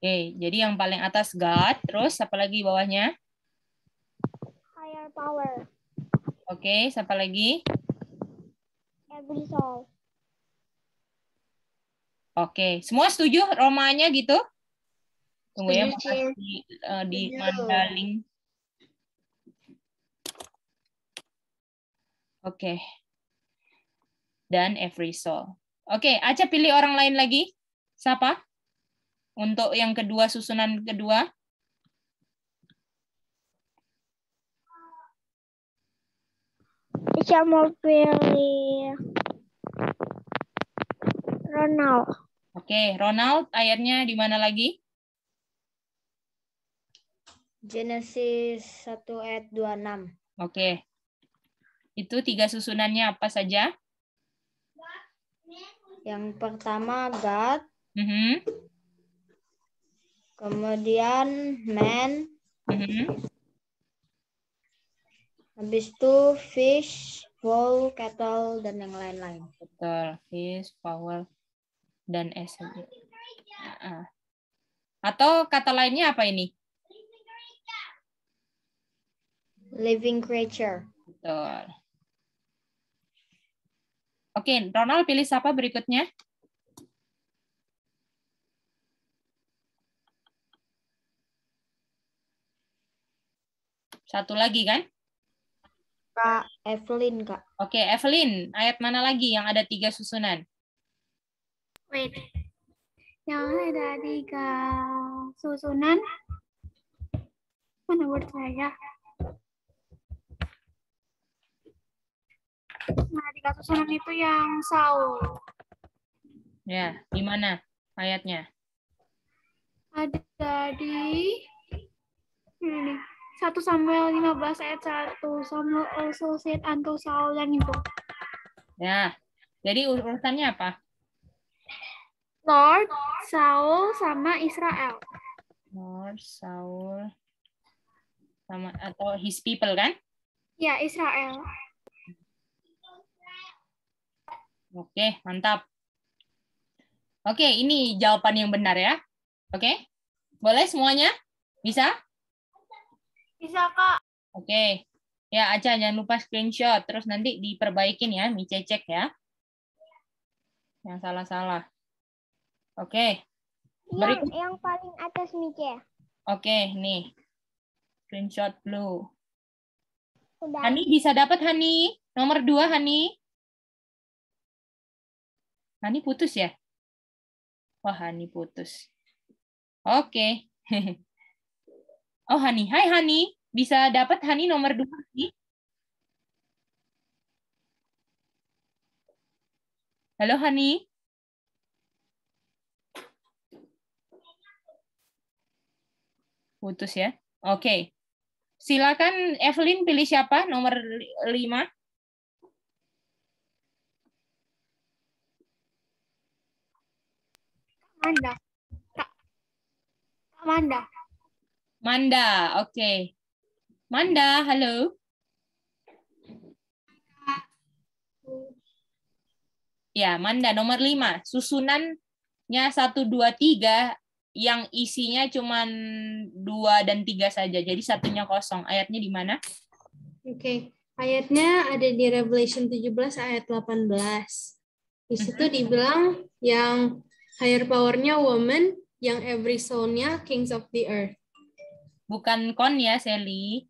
Oke, jadi yang paling atas God, terus apa lagi bawahnya? Higher power. Oke, siapa lagi? Every soul. Oke, semua setuju Romanya gitu? Tunggu ya, Setuju, Cil. di Setuju. mandaling. Oke. Dan every soul. Oke, Aca pilih orang lain lagi. Siapa? Untuk yang kedua, susunan kedua. Ica mau pilih Ronald. Oke, Ronald, ayatnya di mana lagi? Genesis 1 ayat 26. Oke. Itu 3 susunannya apa saja? Yang pertama God, Mhm, kemudian man, mhm. habis itu fish, fowl, cattle, dan yang lain-lain. Betul. Fish, power, dan SME. Atau kata lainnya apa ini? Living creature. Betul. Oke, Ronald pilih siapa berikutnya? Satu lagi kan? Kak Evelyn, Kak. Oke, Evelyn, ayat mana lagi yang ada 3 susunan? Wait. Yang ada 3 susunan. Mana word saya? Nah, 3 susunan itu yang Saul. Ya, di mana ayatnya? Ada di ini, 1 Samuel 15 ayat 1. Samuel also said unto Saul, yang itu. Ya, jadi urutannya apa? Lord, Saul, sama Israel. Lord, Saul, sama atau his people kan? Ya, Israel. Oke, mantap. Oke, ini jawaban yang benar ya. Oke, boleh semuanya? Bisa? Bisa, Kak. Oke. Ya, Aca jangan lupa screenshot. Terus nanti diperbaikin ya, Mice cek ya. Yang salah-salah. Oke. Yang paling atas, Mice. Oke, nih. Screenshot blue. Udah. Hani bisa dapat, Hani. Nomor 2, Hani. Hani putus ya? Wah, Hani putus. Oke. Oh, Hani. Hai, Hani. Bisa dapat Hani nomor 2, Hani? Halo, Hani. Putus ya. Oke. Silakan Evelyn pilih siapa? Nomor 5. Manda. Kak Manda. Manda. Oke. Manda, halo. Ya, Manda nomor 5. Susunannya 1, 2, 3 yang isinya cuma 2 dan 3 saja. Jadi satunya kosong. Ayatnya di mana? Oke. Ayatnya ada di Revelation 17 ayat 18. Di situ dibilang yang higher power-nya woman, yang every soul-nya kings of the earth. Bukan kon ya, Sally.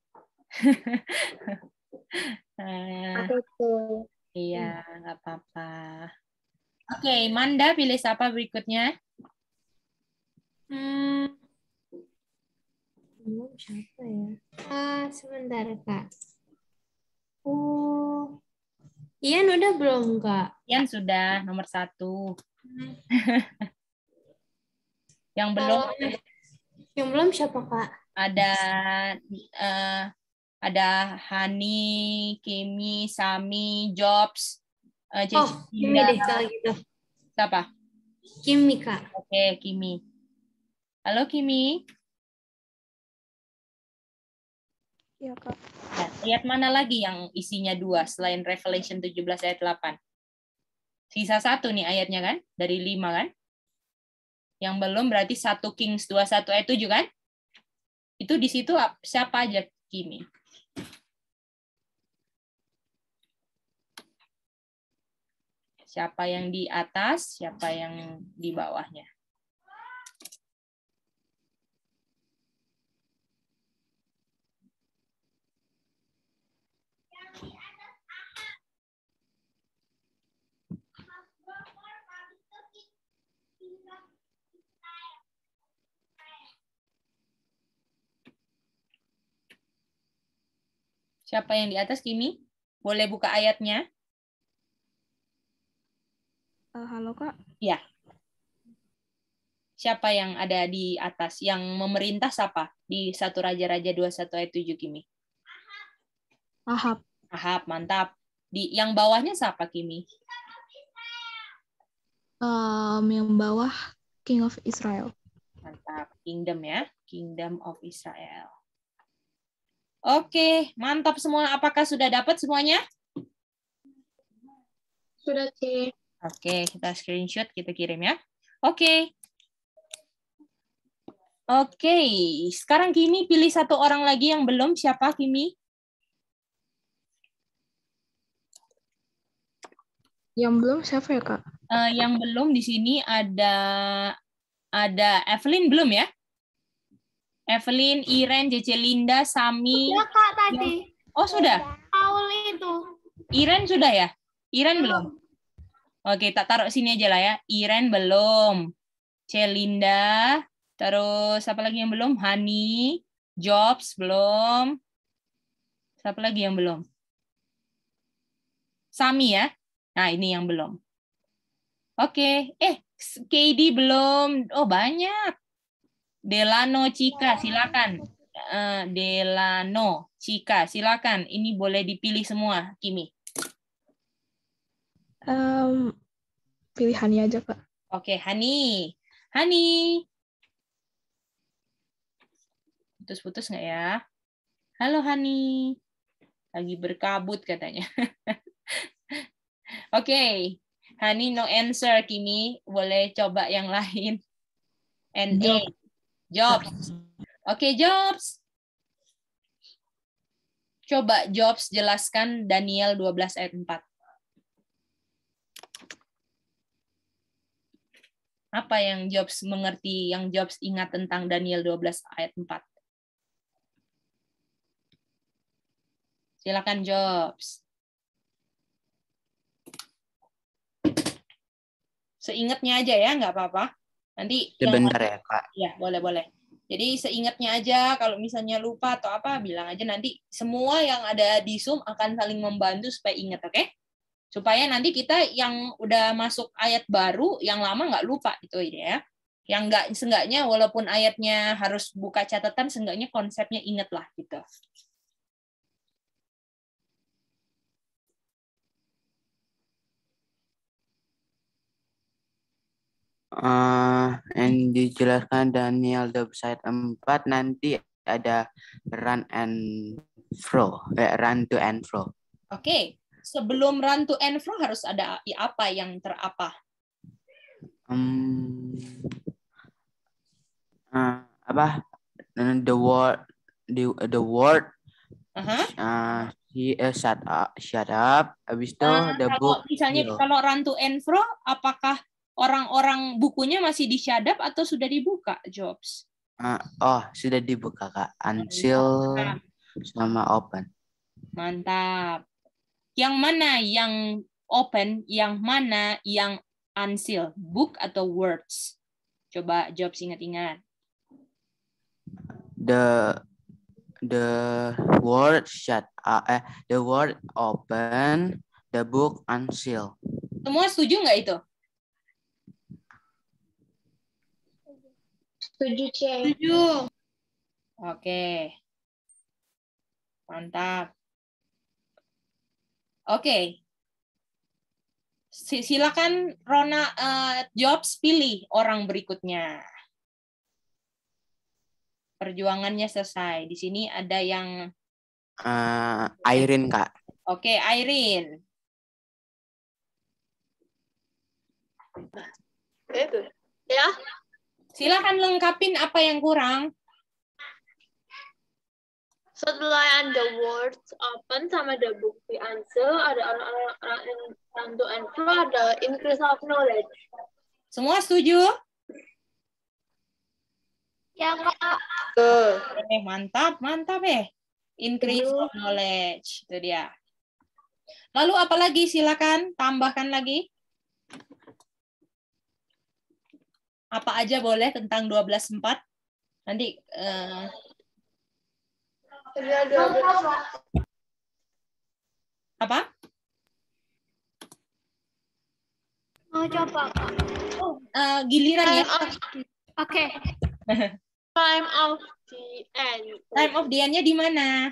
Aku tuh. Iya, nggak apa-apa. Oke, Manda pilih siapa berikutnya? Siapa ya? Sebentar, Kak. Ian udah belum, Kak? Yang sudah, nomor 1. Yang belum Yang belum siapa, Kak? ada ada Hani, Kimi, Sami, Jobs, Ceci, Kimi Dinda. deh kalau gitu. Siapa? Kimi, Kak. Oke, Kimi. Halo, Kimi. Iya, Kak. Nah, ayat mana lagi yang isinya 2 selain Revelation 17 ayat 8? Sisa 1 nih ayatnya kan? Dari 5 kan? Yang belum berarti 1 Kings 21 ayat 7 kan? Itu di situ siapa aja, Kimi? Siapa yang di atas, siapa yang di bawahnya? Siapa yang di atas, Kimi? Boleh buka ayatnya? Halo Kak. Ya. Siapa yang ada di atas? Yang memerintah siapa? Di 1 Raja-Raja 21 ayat 7, Kimi. Ahab. Ahab, mantap. Di yang bawahnya siapa, Kimi? Yang bawah King of Israel. Mantap. Kingdom ya. Kingdom of Israel. Oke, mantap semua. Apakah sudah dapat semuanya? Sudah, C. Oke, kita screenshot, kita kirim ya. Oke. Oke, sekarang Kimi pilih 1 orang lagi yang belum. Siapa, Kimi? Yang belum siapa ya Kak? Yang belum di sini ada Evelyn belum ya? Evelyn, Iren, Cece Linda, Sami. Ya Kak tadi. Oh, sudah. Paul itu. Iren sudah ya? Iren belum? Oke, tak taruh sini aja lah ya. Iren belum. Celinda. Terus siapa lagi yang belum? Hani. Jobs belum. Siapa lagi yang belum? Sami ya? Nah, ini yang belum. Oke. KD belum. Oh, banyak. Delano, Cika, silakan. Delano, Cika, silakan. Ini boleh dipilih semua, Kimi. Pilihannya aja Kak. Oke, Hani. Hani. Putus-putus nggak ya? Halo, Hani. Lagi berkabut katanya. Oke. Hani, no answer, Kimi. Boleh coba yang lain. NA. Jobs. Oke, Jobs. Coba Jobs jelaskan Daniel 12 ayat 4. Apa yang Jobs mengerti, yang Jobs ingat tentang Daniel 12 ayat 4? Silakan Jobs. Seingatnya aja ya, nggak apa-apa. Nanti sebentar ya Kak. Ya, boleh. Jadi seingatnya aja, kalau misalnya lupa atau apa, bilang aja, nanti semua yang ada di Zoom akan saling membantu supaya ingat, oke? Supaya nanti kita yang udah masuk ayat baru, yang lama nggak lupa, itu ya. Yang nggak, seenggaknya walaupun ayatnya harus buka catatan, seenggaknya konsepnya ingat lah, gitu. Yang dijelaskan Daniel 12 ayat 4 nanti ada run to and fro. Oke. Sebelum run to and fro harus ada apa yang terapa? The word shut up, habis itu the book. Misalnya kalau run to and fro, apakah orang-orang bukunya masih disyadap atau sudah dibuka, Jobs? Sudah dibuka Kak, unseal sama open. Mantap. Yang mana yang open, yang mana yang unseal? Book atau words? Coba Jobs ingat-ingat. The word shut up, the word open, the book unseal. Semua setuju nggak itu? Setuju, C. Setuju. Oke. Mantap. Oke. Silakan Rona, Jobs pilih orang berikutnya. Perjuangannya selesai. Di sini ada yang Irene Kak. Oke, Irene. Itu. Ya. Silakan lengkapin apa yang kurang. Setelah yang the words open sama the book the answer, ada to and fro, ada increase of knowledge. Semua setuju? Ya, Kak. Mantap, mantap Increase of knowledge, itu dia. Lalu apa lagi? Silakan tambahkan lagi. Apa aja boleh tentang 12.4? Nanti apa? Mau coba, Kak. Giliran ya. Oke. Time of the end. Time of the end-nya di mana?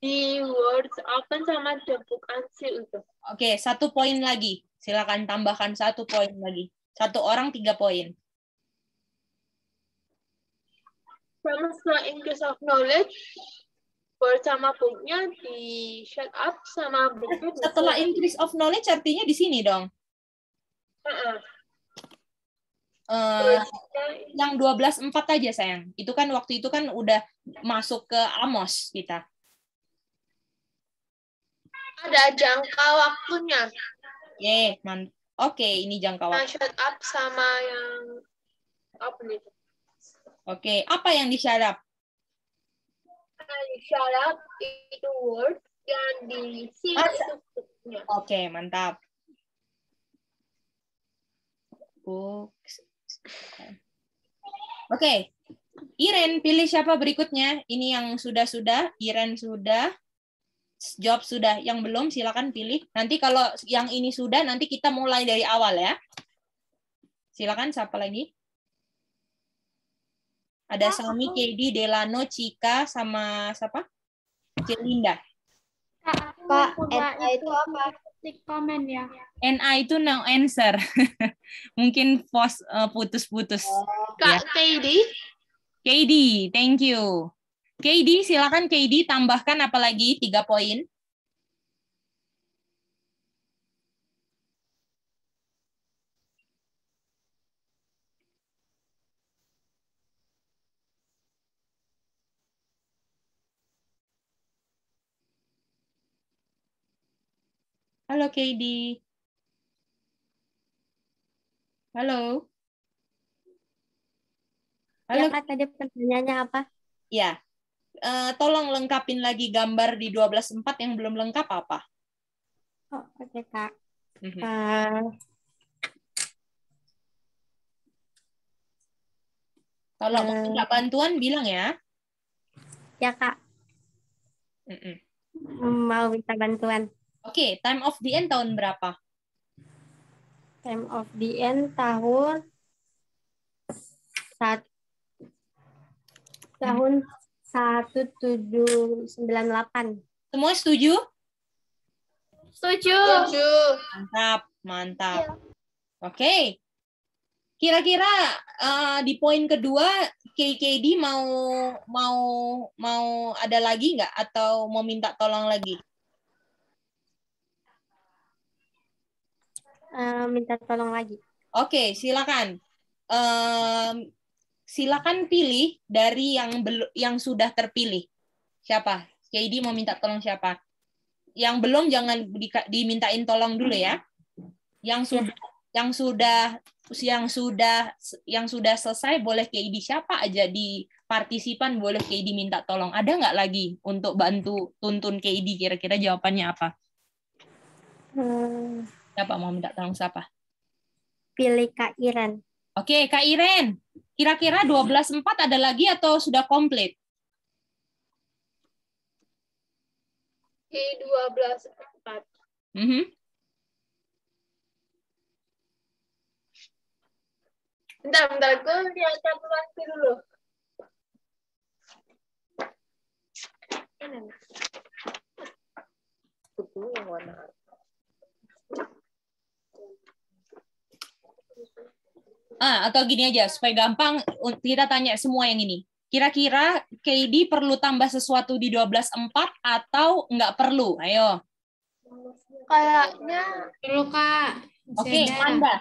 The words open sama the book answer itu. Oke, 1 poin lagi. Silakan tambahkan 1 poin lagi. 1 orang 3 poin. Sama setelah increase of knowledge, word sama booknya di shut up sama booknya. Setelah increase of knowledge artinya di sini dong. Yang 12.4 aja sayang. Itu kan waktu itu kan udah masuk ke Amos kita. Ada jangka waktunya. Oke, ini jangka Yang waktu. shut up sama yang apa nih? Oke, apa yang di-shut up? Shut up itu word, yang di seal itu booknya. Oke, mantap. Books. Oke. Iren, pilih siapa berikutnya? Ini yang sudah-sudah, Iren sudah, Job sudah. Yang belum silakan pilih. Nanti kalau yang ini sudah, nanti kita mulai dari awal ya. Silakan siapa lagi? Ada Sami, KD, Delano, Cika, sama siapa? Celinda. Pak, NA itu apa? Tik komen ya. NA itu no answer. Mungkin putus-putus. Kak KD? KD, thank you. KD, silakan KD tambahkan apa lagi 3 poin. Halo KD. Halo. Halo. Ya Kak, tadi pertanyaannya apa? Ya. Tolong lengkapin lagi gambar di 12.4 yang belum lengkap apa? Oh, oke Kak. Kalau mau minta bantuan bilang ya. Ya Kak, mau minta bantuan. Oke, time of the end tahun berapa? Time of the end tahun 1798. Semua setuju? Setuju. Mantap, mantap. Oke. Kira-kira di poin kedua KKD mau ada lagi nggak atau mau minta tolong lagi? Minta tolong lagi. Oke, silakan. Silakan pilih dari yang sudah terpilih. Siapa? KD mau minta tolong siapa? Yang belum jangan dimintain tolong dulu ya. Yang sudah selesai boleh KD siapa aja di partisipan boleh KD minta tolong. Ada nggak lagi untuk bantu tuntun KD? Kira-kira jawabannya apa? Siapa mau minta tolong siapa? Pilih Kak Iren. Oke, Kak Iren. Kira-kira 12.4 ada lagi atau sudah komplit? 12.4. Bentar, gue lihat calculasi dulu. Atau gini aja, supaya gampang kita tanya semua yang ini. Kira-kira KD perlu tambah sesuatu di 12.4 atau nggak perlu? Ayo. Kayaknya Perlu Kak. Oke, Manda.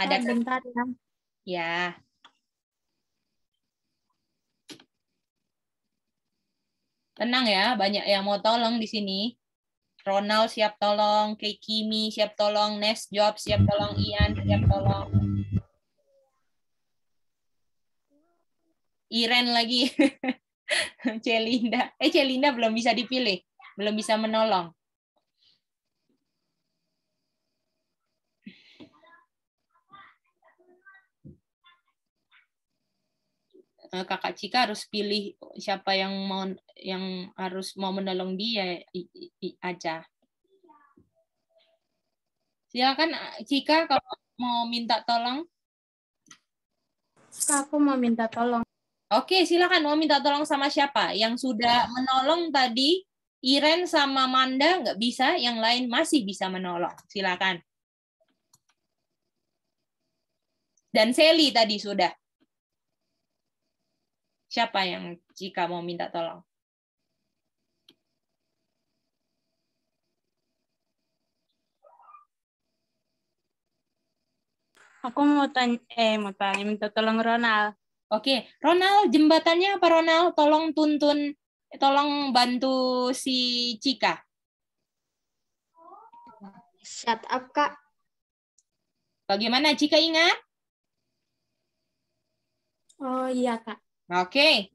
Ada kan? Bentar ya. Ya. Tenang ya, banyak yang mau tolong di sini. Ronald siap tolong, Kimi siap tolong, Nes Job siap tolong, Ian siap tolong. Iren lagi. Celinda. Celinda belum bisa dipilih. Belum bisa menolong. Kakak Cika harus pilih siapa yang harus mau menolong dia aja. Silakan Cika kalau mau minta tolong. Aku mau minta tolong. Oke, silakan mau minta tolong sama siapa? Yang sudah menolong tadi Iren sama Manda nggak bisa, yang lain masih bisa menolong. Silakan. Dan Sally tadi sudah. Siapa yang Cika mau minta tolong? Aku mau tanya minta tolong Ronald. Oke, Ronald, jembatannya apa Ronald? Tolong tolong bantu si Cika. Shut up, Kak. Bagaimana Cika ingat? Oh iya, Kak. Oke,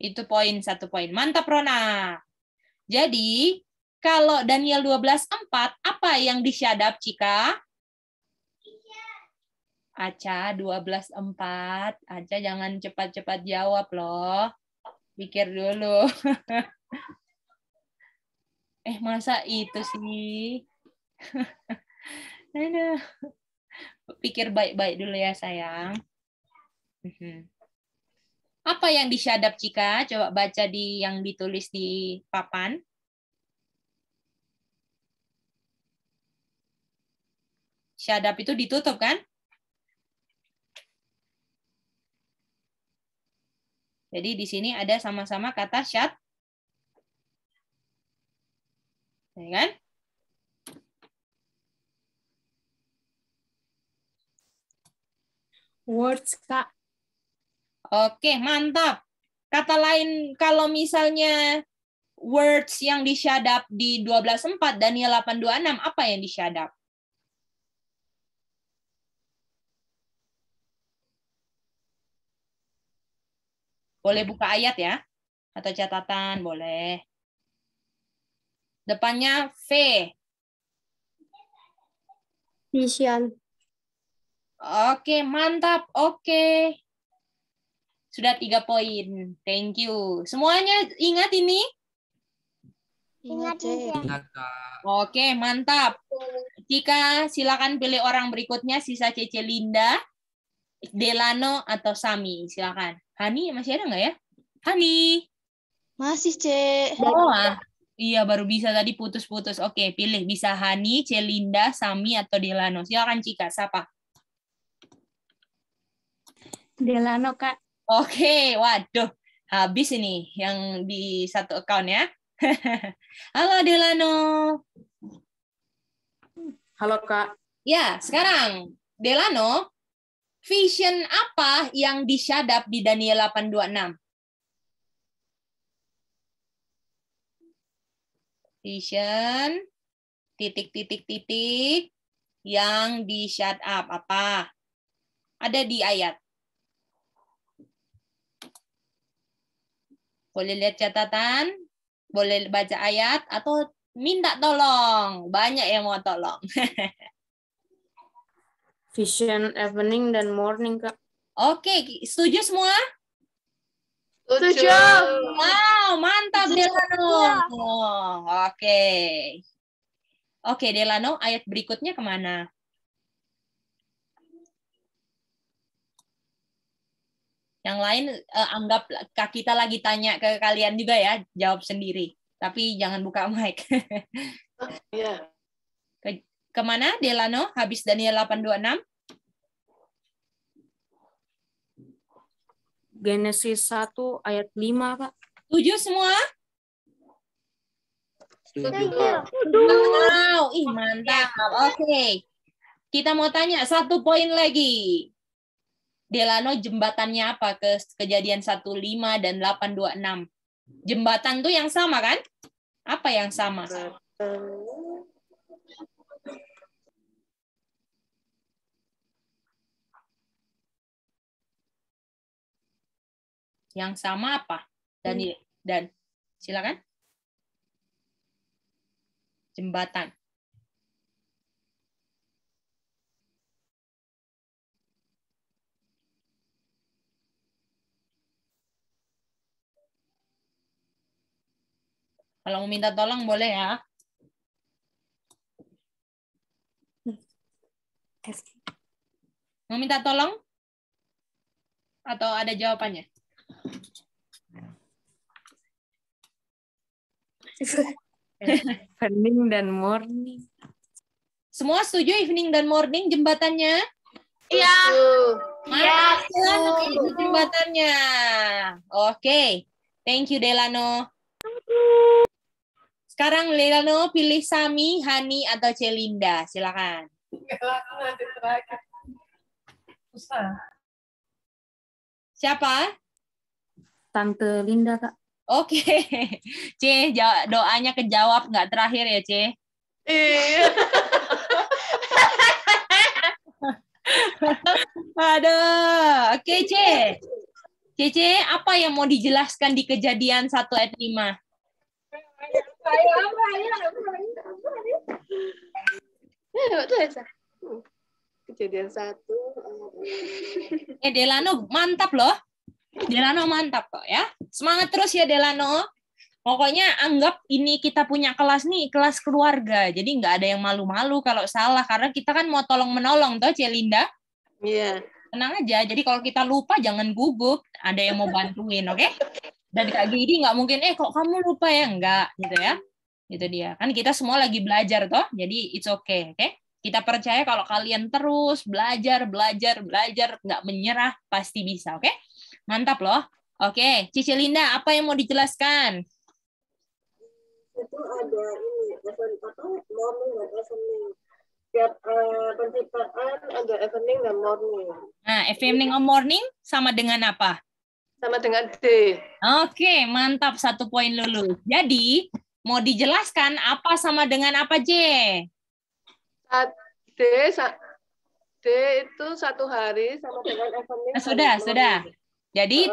itu satu poin. Mantap, Rona. Jadi, kalau Daniel 12:4, apa yang disyadap, Cika? Aca, 12:4. Aca jangan cepat-cepat jawab, loh. Pikir dulu. Masa itu sih? Aduh. Pikir baik-baik dulu ya, sayang. Apa yang disyadap, Cika? Coba baca yang ditulis di papan. Syadap itu ditutup, kan? Jadi di sini ada sama-sama kata syad. Ya kan? Words, Kak. Oke, mantap. Kata lain, kalau misalnya words yang disyadap di 12:4, Daniel 8:26, apa yang disyadap? Boleh buka ayat ya? Atau catatan, boleh. Depannya V. Vision. Oke, mantap. Oke. Sudah 3 poin. Thank you. Semuanya ingat ini? Ingat, Cek. Ingat, Kak. Oke, mantap. Cika, silakan pilih orang berikutnya, sisa Cece Linda, Delano, atau Sami. Silakan. Hani, masih ada nggak ya? Hani. Masih, Cek. Oh, iya, baru bisa tadi putus-putus. Oke, pilih. Bisa Hani, Celinda, Sami, atau Delano. Silakan, Cika. Siapa? Delano, Kak. Oke, waduh. Habis ini yang di satu account ya. Halo, Delano. Halo, Kak. Ya, sekarang Delano, vision apa yang disyadap di Daniel 8:26? Vision titik yang di-shut-up apa? Ada di ayat. Boleh lihat catatan, boleh baca ayat, atau minta tolong. Banyak yang mau tolong. Vision, evening, dan morning, Kak. Oke, setuju semua? Setuju. Wow, mantap Delano. Oke. Oke, Delano, ayat berikutnya kemana? Yang lain anggap kita lagi tanya ke kalian juga ya, jawab sendiri. Tapi jangan buka mic. Iya. Kemana Delano? Habis Daniel 8:26? Genesis 1 ayat 5, Kak. Setuju semua? Setuju, Kak. Wow, mantap. Oke. kita mau tanya 1 poin lagi. Delano, jembatannya apa ke kejadian 15 dan 826? Jembatan tuh yang sama kan? Apa yang sama? Yang sama apa? Dan silakan. Jembatan. Kalau mau minta tolong boleh ya. Mau minta tolong? Atau ada jawabannya? Evening dan morning. Semua setuju evening dan morning jembatannya? Iya. Mana itu jembatannya? Oke. Thank you, Delano. Sekarang Delano pilih Sami, Hani, atau Celinda. Silakan. Siapa? Tante Linda, Kak. Oke. C, doanya kejawab nggak terakhir ya, C? Iya. Aduh. Oke, C. C, apa yang mau dijelaskan di kejadian 1 ayat 5? Kejadian 1. Delano mantap loh. Delano mantap kok ya. Semangat terus ya Delano. Pokoknya anggap ini kita punya kelas nih, kelas keluarga. Jadi nggak ada yang malu-malu kalau salah. Karena kita kan mau tolong-menolong toh, Celinda. Iya. Tenang aja. Jadi kalau kita lupa jangan gugup. Ada yang mau bantuin, oke? Dan Kak Gidi nggak mungkin, kok kamu lupa ya? Enggak, gitu ya. Gitu dia. Kan kita semua lagi belajar toh. Jadi it's okay, oke? Kita percaya kalau kalian terus belajar, nggak menyerah, pasti bisa, oke? Mantap loh. Oke, Cici Linda, apa yang mau dijelaskan? Itu ada ini, morning dan evening. Tiap penciptaan ada evening dan morning. Nah, evening or morning sama dengan apa? Sama dengan D. Oke, mantap. 1 poin lulus. Jadi, mau dijelaskan apa sama dengan apa, J? D itu 1 hari sama dengan evening. Sudah. Jadi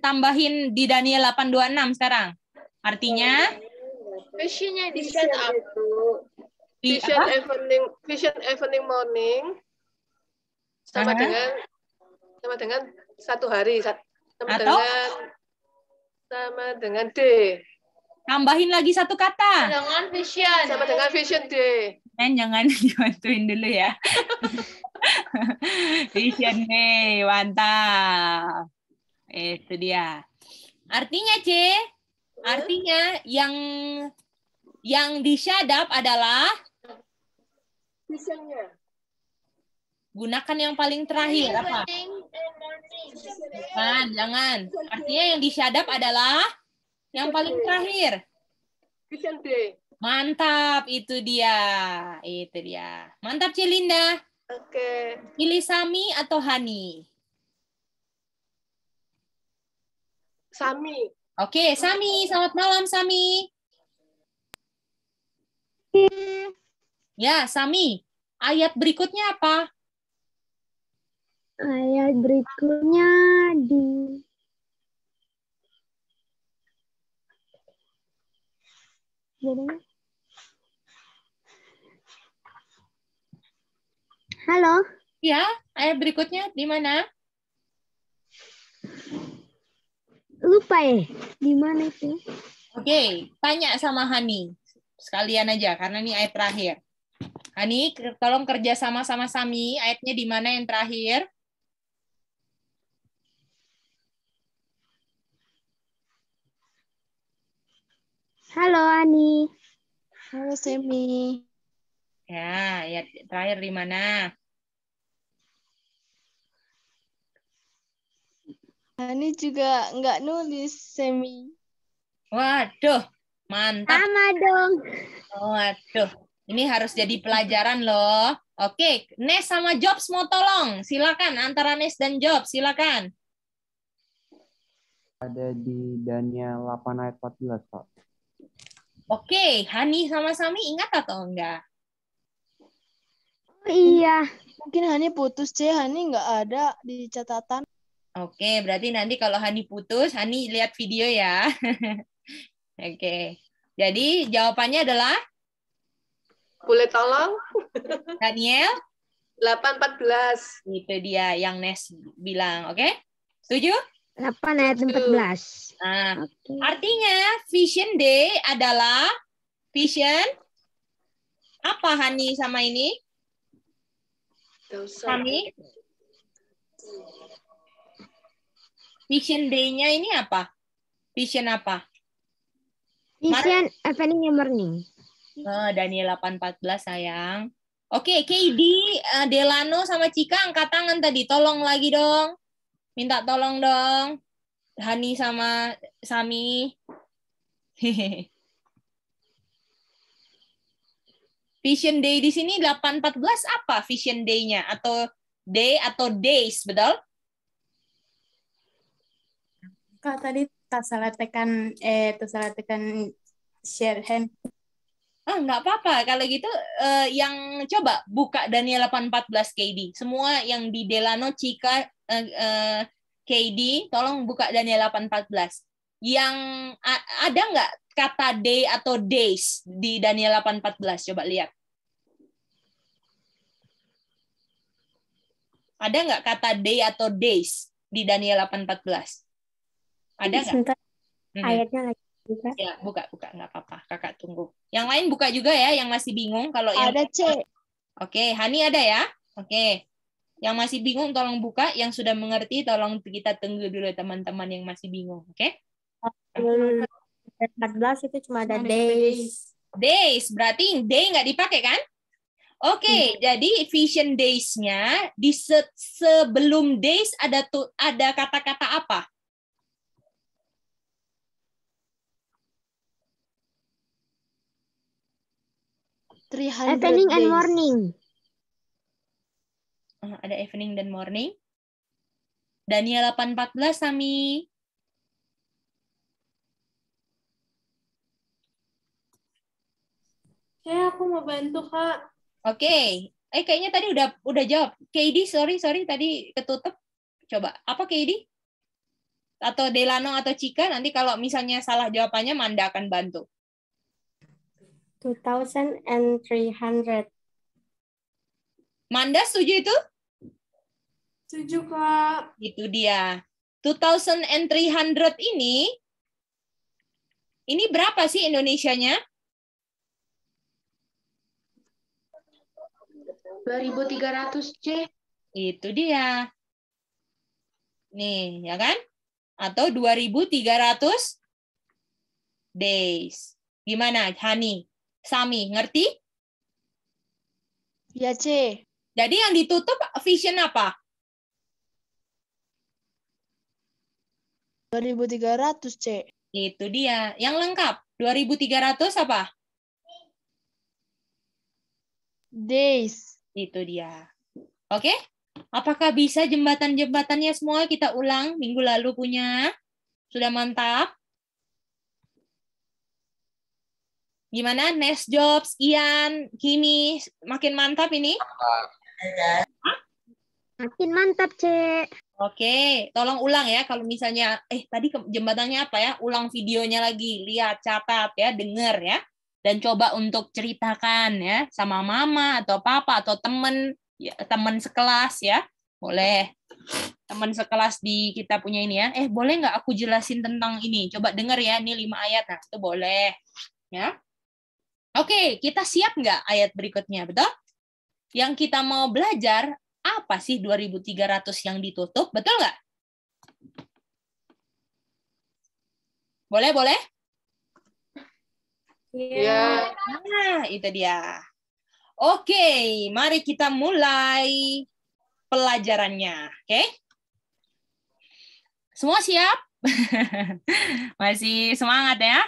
tambahin di Daniel 8:26 sekarang. Artinya Visionnya di set up. Vision evening morning sama dengan 1 hari sama dengan D. Tambahin lagi 1 kata. Dengan vision. Sama dengan vision D. Dan jangan dibantuin dulu ya. Vision D, mantap. Itu dia. Artinya, C, artinya yang disyadap adalah visionnya. Gunakan yang paling terakhir apa? Jangan. Artinya yang disyadap adalah yang paling terakhir. Vision D. Mantap, itu dia. Mantap, Celinda. Oke. Pilih Sami atau Hani? Sami. Oke, Sami. Selamat malam, Sami. Ya, Sami. Ayat berikutnya apa? Ayat berikutnya di Halo. Ya, ayat berikutnya di mana? Lupa ya, di mana itu? Oke, tanya sama Hani. Sekalian aja, karena ini ayat terakhir. Hani, tolong kerja sama Sami. Ayatnya di mana yang terakhir? Halo, Ani. Halo, Semi. Ya, ayat terakhir di mana? Hani juga nggak nulis, Semi. Waduh, mantap. Sama dong. Waduh, ini harus jadi pelajaran loh. Oke, Nes sama Jobs mau tolong. Silakan antara Nes dan Jobs, silakan. Ada di Daniel 8 ayat 14, Pak. Oke, Hani sama Sami ingat atau enggak? Iya. Mungkin Hani putus, C. Hani nggak ada di catatan. Oke, berarti nanti kalau Hani putus, Hani lihat video ya. Oke. Jadi jawabannya adalah Boleh tolong? Daniel. 8:14. Itu dia yang Nes bilang, oke? Setuju? 8 ayat 14. Nah, artinya Vision Day adalah vision apa Hani sama ini? Kami? Vision Day-nya ini apa? Vision apa? Vision evening and morning. Oh, Daniel 8:14 sayang. Oke, KD, Delano sama Cika angkat tangan tadi. Tolong lagi dong. Minta tolong dong. Hani sama Sami. Vision Day di sini 8:14 apa Vision Day-nya? Atau day atau days, betul? Kak tadi tak salah tekan share hand. Ah, nggak apa-apa. Kalau gitu yang coba buka Daniel 8:14 KD. Semua yang di Delano, Cika, KD, tolong buka Daniel 8:14. Yang ada nggak kata day atau days di Daniel 8:14? Coba lihat. Ada nggak kata day atau days di Daniel 8:14? Ada nggak? Sebentar, ayatnya lagi buka. Ya, buka nggak apa-apa. Kakak tunggu. Yang lain buka juga ya, yang masih bingung. Kalau yang Ada, C. Oke, Hani ada ya? Oke. Yang masih bingung tolong buka, yang sudah mengerti tolong kita tunggu dulu teman-teman yang masih bingung, oke? 14 itu cuma ada days. Days, berarti day nggak dipakai kan? Oke, jadi vision days-nya di sebelum days ada kata-kata apa? Evening and morning. Ada evening dan morning. Daniel 8:14, Sami. Aku mau bantu, Kak. Oke. Kayaknya tadi udah jawab. KD, sorry tadi ketutup. Coba, apa KD? Atau Delano atau Cika, nanti kalau misalnya salah jawabannya Manda akan bantu. 2,300. Manda setuju itu? Setuju, Kak. Itu dia. 2,300 ini berapa sih Indonesianya? 2.300 C. Itu dia. Nih, ya kan? Atau 2.300 days. Gimana, Hani? Sami, ngerti? Ya, C. Jadi yang ditutup vision apa? 2.300, C. Itu dia. Yang lengkap, 2.300 apa? Days. Itu dia. Oke? Apakah bisa jembatan-jembatannya semua kita ulang minggu lalu punya? Sudah mantap? Gimana? Nes Jobs, Ian, Kimi, makin mantap ini? Makin mantap, C. Oke, tolong ulang ya. Kalau misalnya, tadi jembatannya apa ya? Ulang videonya lagi. Lihat, catat ya, dengar ya. Dan coba untuk ceritakan ya, sama mama atau papa atau teman sekelas ya. Boleh. Teman sekelas di kita punya ini ya. Boleh nggak aku jelasin tentang ini? Coba dengar ya, ini 5 ayat. Nah, itu boleh. Ya. Oke, kita siap nggak ayat berikutnya? Betul? Yang kita mau belajar, apa sih 2.300 yang ditutup? Betul nggak? Boleh? Iya. Nah, itu dia. Oke, mari kita mulai pelajarannya. Oke? Semua siap? Masih semangat ya?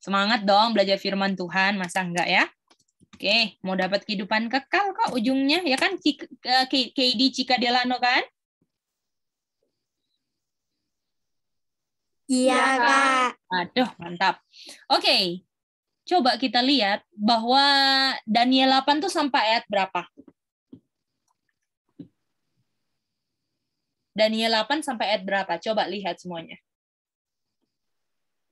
Semangat dong belajar firman Tuhan, masa enggak ya? Oke, mau dapat kehidupan kekal kok ujungnya, ya kan? KD Cika Delano kan? Iya, Kak. Aduh, mantap. Oke, coba kita lihat bahwa Daniel 8 tuh sampai ayat berapa? Daniel 8 sampai ayat berapa? Coba lihat semuanya.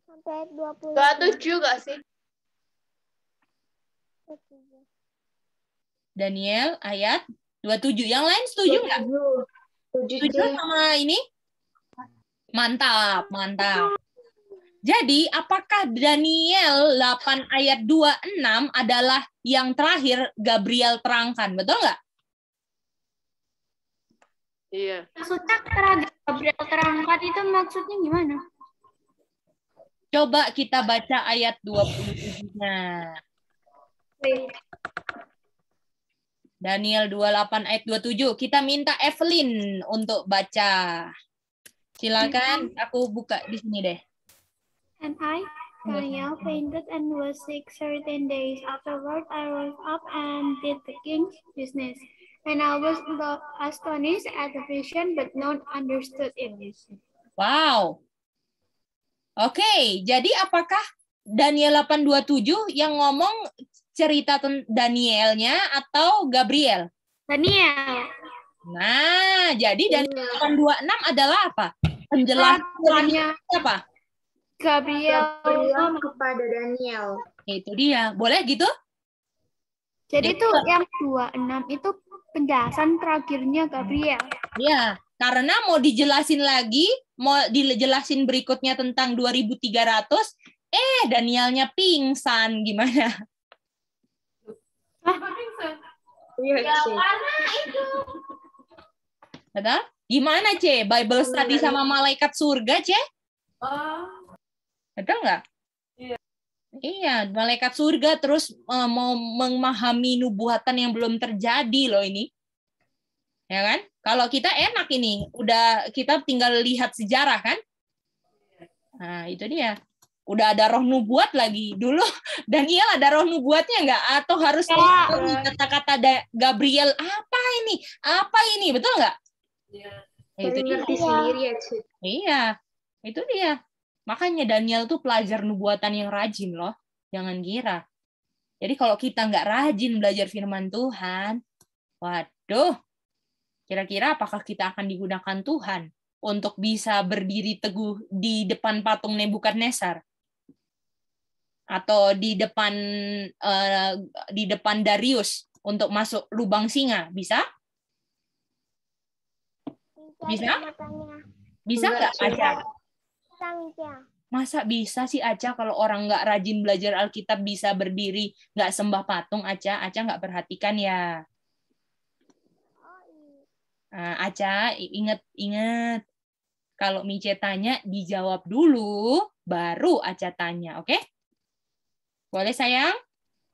Sampai 20. 27 nggak sih? Daniel ayat 27. Yang lain setuju nggak? Setuju sama ini? Mantap, mantap. Jadi, apakah Daniel 8 ayat 26 adalah yang terakhir Gabriel terangkan? Betul nggak? Iya. Maksudnya Gabriel terangkat itu maksudnya gimana? Coba kita baca ayat 27-nya. Daniel 28 ayat 27. Kita minta Evelyn untuk baca. Silakan, aku buka di sini deh. And I, Daniel, fainted and was sick 13 days. Afterward, I rose up and did the king's business. And I was astonished at the vision, but not understood it. Wow. Oke, jadi apakah Daniel 8:27 yang ngomong cerita Danielnya atau Gabriel? Daniel. Nah, jadi Daniel 8:26 adalah apa? Penjelasannya apa? Gabriel kepada Daniel. Itu dia. Boleh gitu? Jadi itu yang 26 itu penjelasan terakhirnya Gabriel. Iya, karena mau dijelasin lagi, mau dijelasin berikutnya tentang 2300, Danielnya pingsan. Gimana? Iya, Betul? Gimana, Ce? Bible study sama malaikat surga, Ce? Betul nggak? Iya, malaikat surga terus mau memahami nubuatan yang belum terjadi loh ini. Ya kan? Kalau kita enak ini, udah kita tinggal lihat sejarah kan? Nah, itu dia. Udah ada roh nubuat lagi. Dulu Daniel ada roh nubuatnya nggak? Atau harus kata-kata Gabriel, apa ini? Apa ini? Betul nggak? Itu dia. sendiri ya, Cik. Iya, itu dia. Makanya Daniel tuh pelajar nubuatan yang rajin loh. Jangan kira. Jadi kalau kita nggak rajin belajar firman Tuhan, waduh, kira-kira apakah kita akan digunakan Tuhan untuk bisa berdiri teguh di depan patung Nebukadnezar? Atau di depan Darius untuk masuk lubang singa? Bisa? Bisa? Bisa nggak, Aca? Masa bisa sih, Aca, kalau orang nggak rajin belajar Alkitab bisa berdiri nggak sembah patung, Aca? Aca nggak perhatikan ya? Aca, ingat. Kalau Mice tanya, dijawab dulu, baru Aca tanya, oke? Boleh, sayang?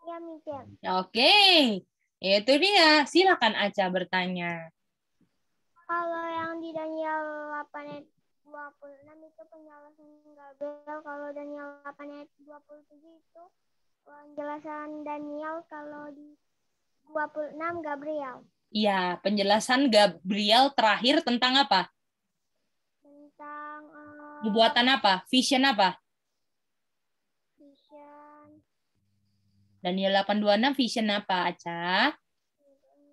Ya, Mice. Oke, itu dia. Silakan Aca bertanya. Kalau yang di Daniel 8 ayat 26 itu penjelasan Gabriel, kalau Daniel 8 ayat 27 itu penjelasan Daniel, kalau di 26 Gabriel. Iya, penjelasan Gabriel terakhir tentang apa? Tentang Nubuatan apa? Vision apa? vision. Daniel 8:26 vision apa, Aca?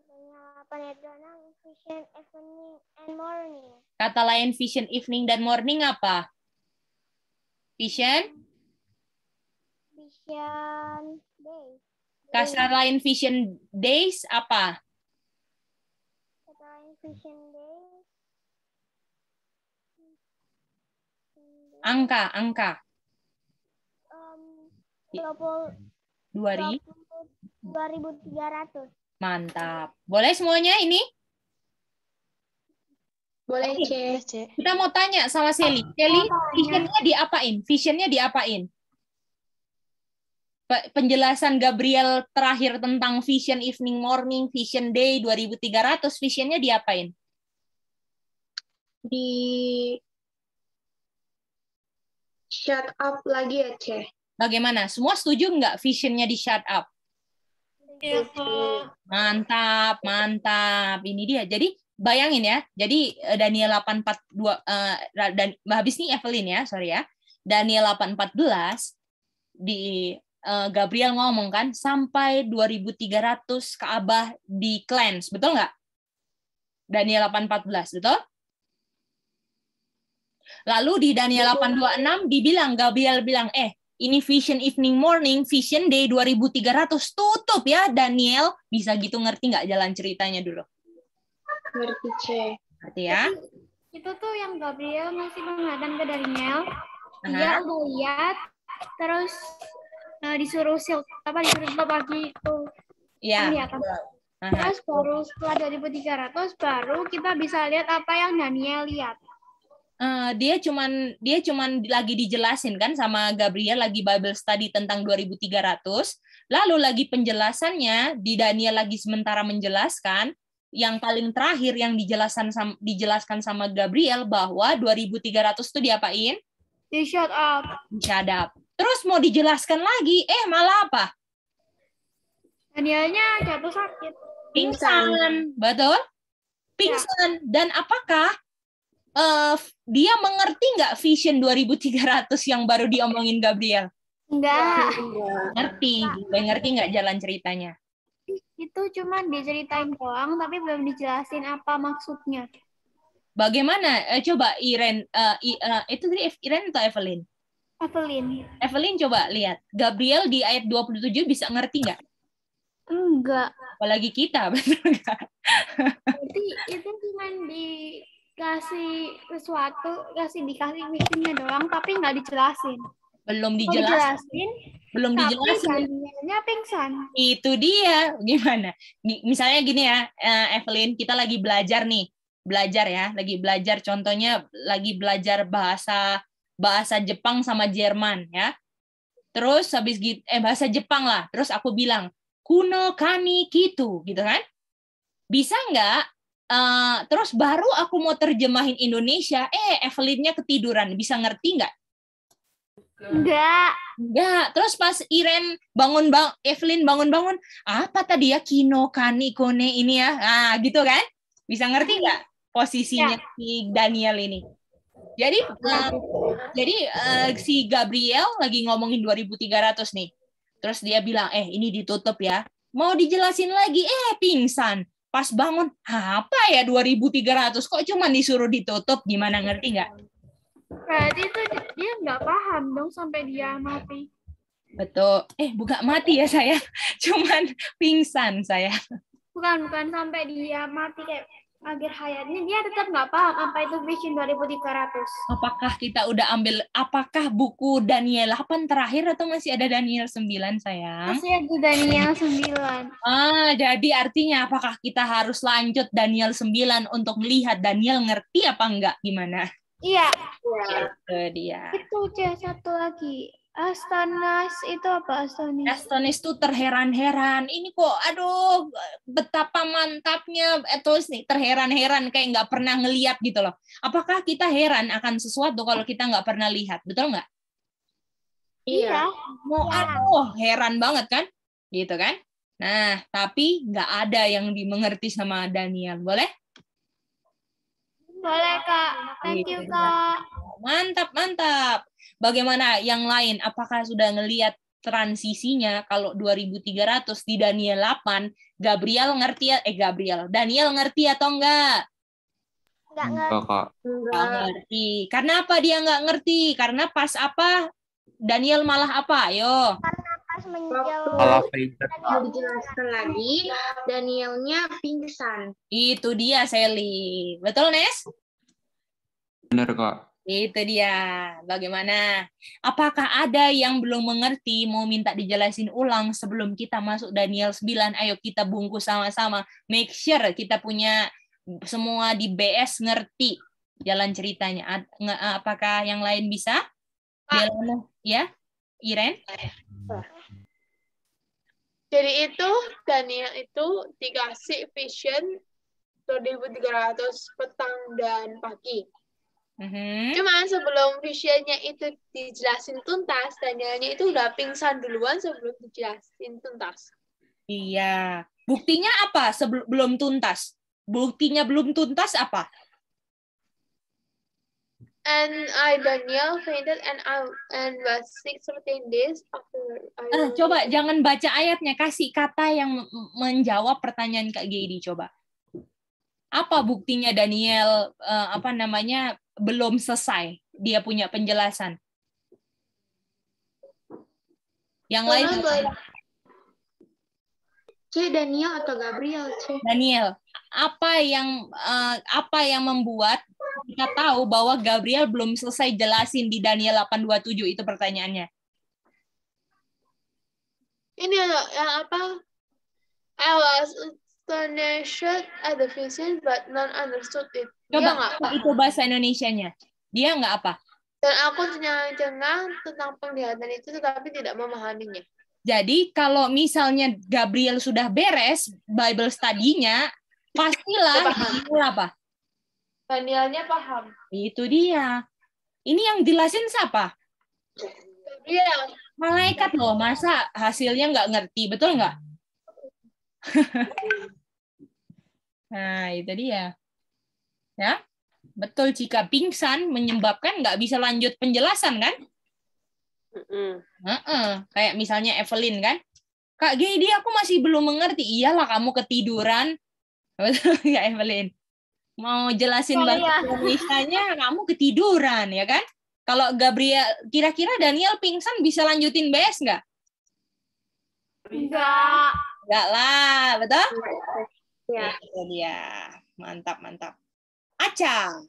Daniel 8 ayat 26 vision evening and morning. Kata lain vision evening dan morning apa? Vision? Vision day. Kata lain vision days apa? Kata lain vision day. Angka. 2300. Mantap. Boleh semuanya ini? Boleh, Cik. Kita mau tanya sama Sally. Sally, visionnya diapain? Penjelasan Gabriel terakhir tentang vision evening morning, vision day 2300, visionnya diapain? Di shut up lagi ya, Cik. Bagaimana? Semua setuju nggak visionnya di shut up? Iya, Kak. Mantap, mantap. Ini dia. Jadi bayangin ya. Jadi Daniel 8:42 dan habis nih Evelyn ya, sorry ya. Daniel 8:14 di Gabriel ngomong kan sampai 2300 Ka'bah di cleanse, betul nggak? Daniel 8:14, betul? Lalu di Daniel 8:26 dibilang, Gabriel bilang, ini vision evening morning, vision day 2300, tutup ya Daniel. Bisa gitu ngerti nggak jalan ceritanya dulu? Ngerti, C. Ngerti ya? Itu tuh yang Gabriel masih menghadap ke Daniel. Dia udah lihat, terus disuruh bagi itu. Iya. Terus baru setelah 2300 baru kita bisa lihat apa yang Daniel lihat. Dia cuman lagi dijelasin kan sama Gabriel, lagi Bible study tentang 2300. Lalu lagi penjelasannya di Daniel lagi sementara menjelaskan yang paling terakhir yang dijelaskan sama Gabriel bahwa 2300 itu diapain? Di shut up. Shut up. Terus mau dijelaskan lagi, malah apa? Danielnya jatuh sakit. Pingsan. Betul? Pingsan. Dan apakah dia mengerti nggak vision 2300 yang baru diomongin Gabriel? Enggak. Ngerti nggak jalan ceritanya? Itu cuma diceritain doang, tapi belum dijelasin apa maksudnya. Bagaimana? Coba Iren, itu tadi Iren atau Evelyn? Evelyn coba lihat. Gabriel di ayat 27 bisa ngerti nggak? Enggak. Apalagi kita, betul nggak? Berarti itu cuma dikasih sesuatu, dikasih visionnya doang, tapi nggak dijelasin. Belum dijelasin. Tapi Danielnya pingsan. Itu dia. Gimana? Misalnya gini ya, Evelyn, kita lagi belajar nih. Lagi belajar. Contohnya lagi belajar bahasa Jepang sama Jerman ya. Terus habis gitu, bahasa Jepang lah. Terus aku bilang, kuno kani gitu kan? Bisa nggak? Terus baru aku mau terjemahin Indonesia, Evelynnya ketiduran. Bisa ngerti nggak? Enggak. Terus pas Evelyn bangun-bangun, apa tadi ya kino kani kone ini ya? Nah, gitu kan? Bisa ngerti nggak posisinya si Daniel ini? Jadi si Gabriel lagi ngomongin 2300 nih. Terus dia bilang, ini ditutup ya. Mau dijelasin lagi, pingsan. Pas bangun, apa ya 2300? Kok cuma disuruh ditutup? Gimana, ngerti nggak? Berarti itu dia nggak paham dong sampai dia mati. Betul. Bukan mati ya saya. Cuman pingsan saya. Bukan sampai dia mati kayak akhir hayatnya, dia tetap nggak paham apa itu vision 2300. Apakah kita udah apakah buku Daniel 8 terakhir atau masih ada Daniel 9 sayang? Masih ada Daniel 9. Jadi artinya apakah kita harus lanjut Daniel 9 untuk melihat Daniel ngerti apa enggak? Gimana? Iya. Itu dia. Itu satu lagi. Astonis itu apa Astonis? Astonis itu terheran-heran. Ini kok, aduh, betapa mantapnya. Terheran-heran kayak nggak pernah ngeliat gitu loh. Apakah kita heran akan sesuatu kalau kita nggak pernah lihat? Betul nggak? Iya. Heran banget kan? Gitu kan? Nah, tapi nggak ada yang dimengerti sama Daniel. Boleh? Boleh, Kak. Thank you, Kak. Mantap. Bagaimana yang lain? Apakah sudah ngelihat transisinya kalau 2300 di Daniel 8, Daniel ngerti atau enggak? Enggak ngerti. Karena apa dia enggak ngerti? Karena pas apa? Daniel malah apa? Ayo. Karena pas dijelaskan lagi, Danielnya pingsan. Itu dia, Sally. Betul, Nes? Benar kok. Itu dia. Bagaimana? Apakah ada yang belum mengerti, mau minta dijelasin ulang sebelum kita masuk Daniel 9? Ayo kita bungkus sama-sama. Make sure kita punya semua di BS ngerti jalan ceritanya. Apakah yang lain bisa? Ya, Iren? Jadi itu Daniel itu dikasih vision 2300 petang dan pagi. Cuma sebelum visionnya itu dijelasin tuntas, Danielnya itu udah pingsan duluan sebelum dijelasin tuntas. Iya. Buktinya apa? Belum tuntas. Buktinya belum tuntas apa? And Daniel fainted and was sick 13 days after. Coba jangan baca ayatnya, kasih kata yang menjawab pertanyaan Kak Gedi coba. Apa buktinya Daniel belum selesai? Dia punya penjelasan. Yang lain Daniel atau Gabriel? Daniel. Apa yang membuat kita tahu bahwa Gabriel belum selesai jelasin di Daniel 8:27 itu pertanyaannya. Ini yang apa? I was astonished at the vision, but none understood it. Coba itu bahasa Indonesianya. Dia nggak apa? Dan aku cengang-cengang tentang penglihatan itu, tetapi tidak memahaminya. Jadi kalau misalnya Gabriel sudah beres Bible study-nya, pastilah Daniel apa? Danielnya paham. Itu dia. Ini yang jelasin siapa? Gabriel. Malaikat loh, masa hasilnya nggak ngerti, betul nggak? Nah, itu dia. Ya, betul, jika pingsan menyebabkan nggak bisa lanjut penjelasan, kan? Kayak misalnya Evelyn, kan? Kak Gedi, aku masih belum mengerti. Iyalah, kamu ketiduran. Betul nggak, Evelyn? Mau jelasin bahasa Indonesia-nya, kamu ketiduran, ya kan? Kalau Gabriel, kira-kira Daniel pingsan bisa lanjutin BS nggak? Enggak lah, betul? Ya. Itu dia. Mantap. Aca.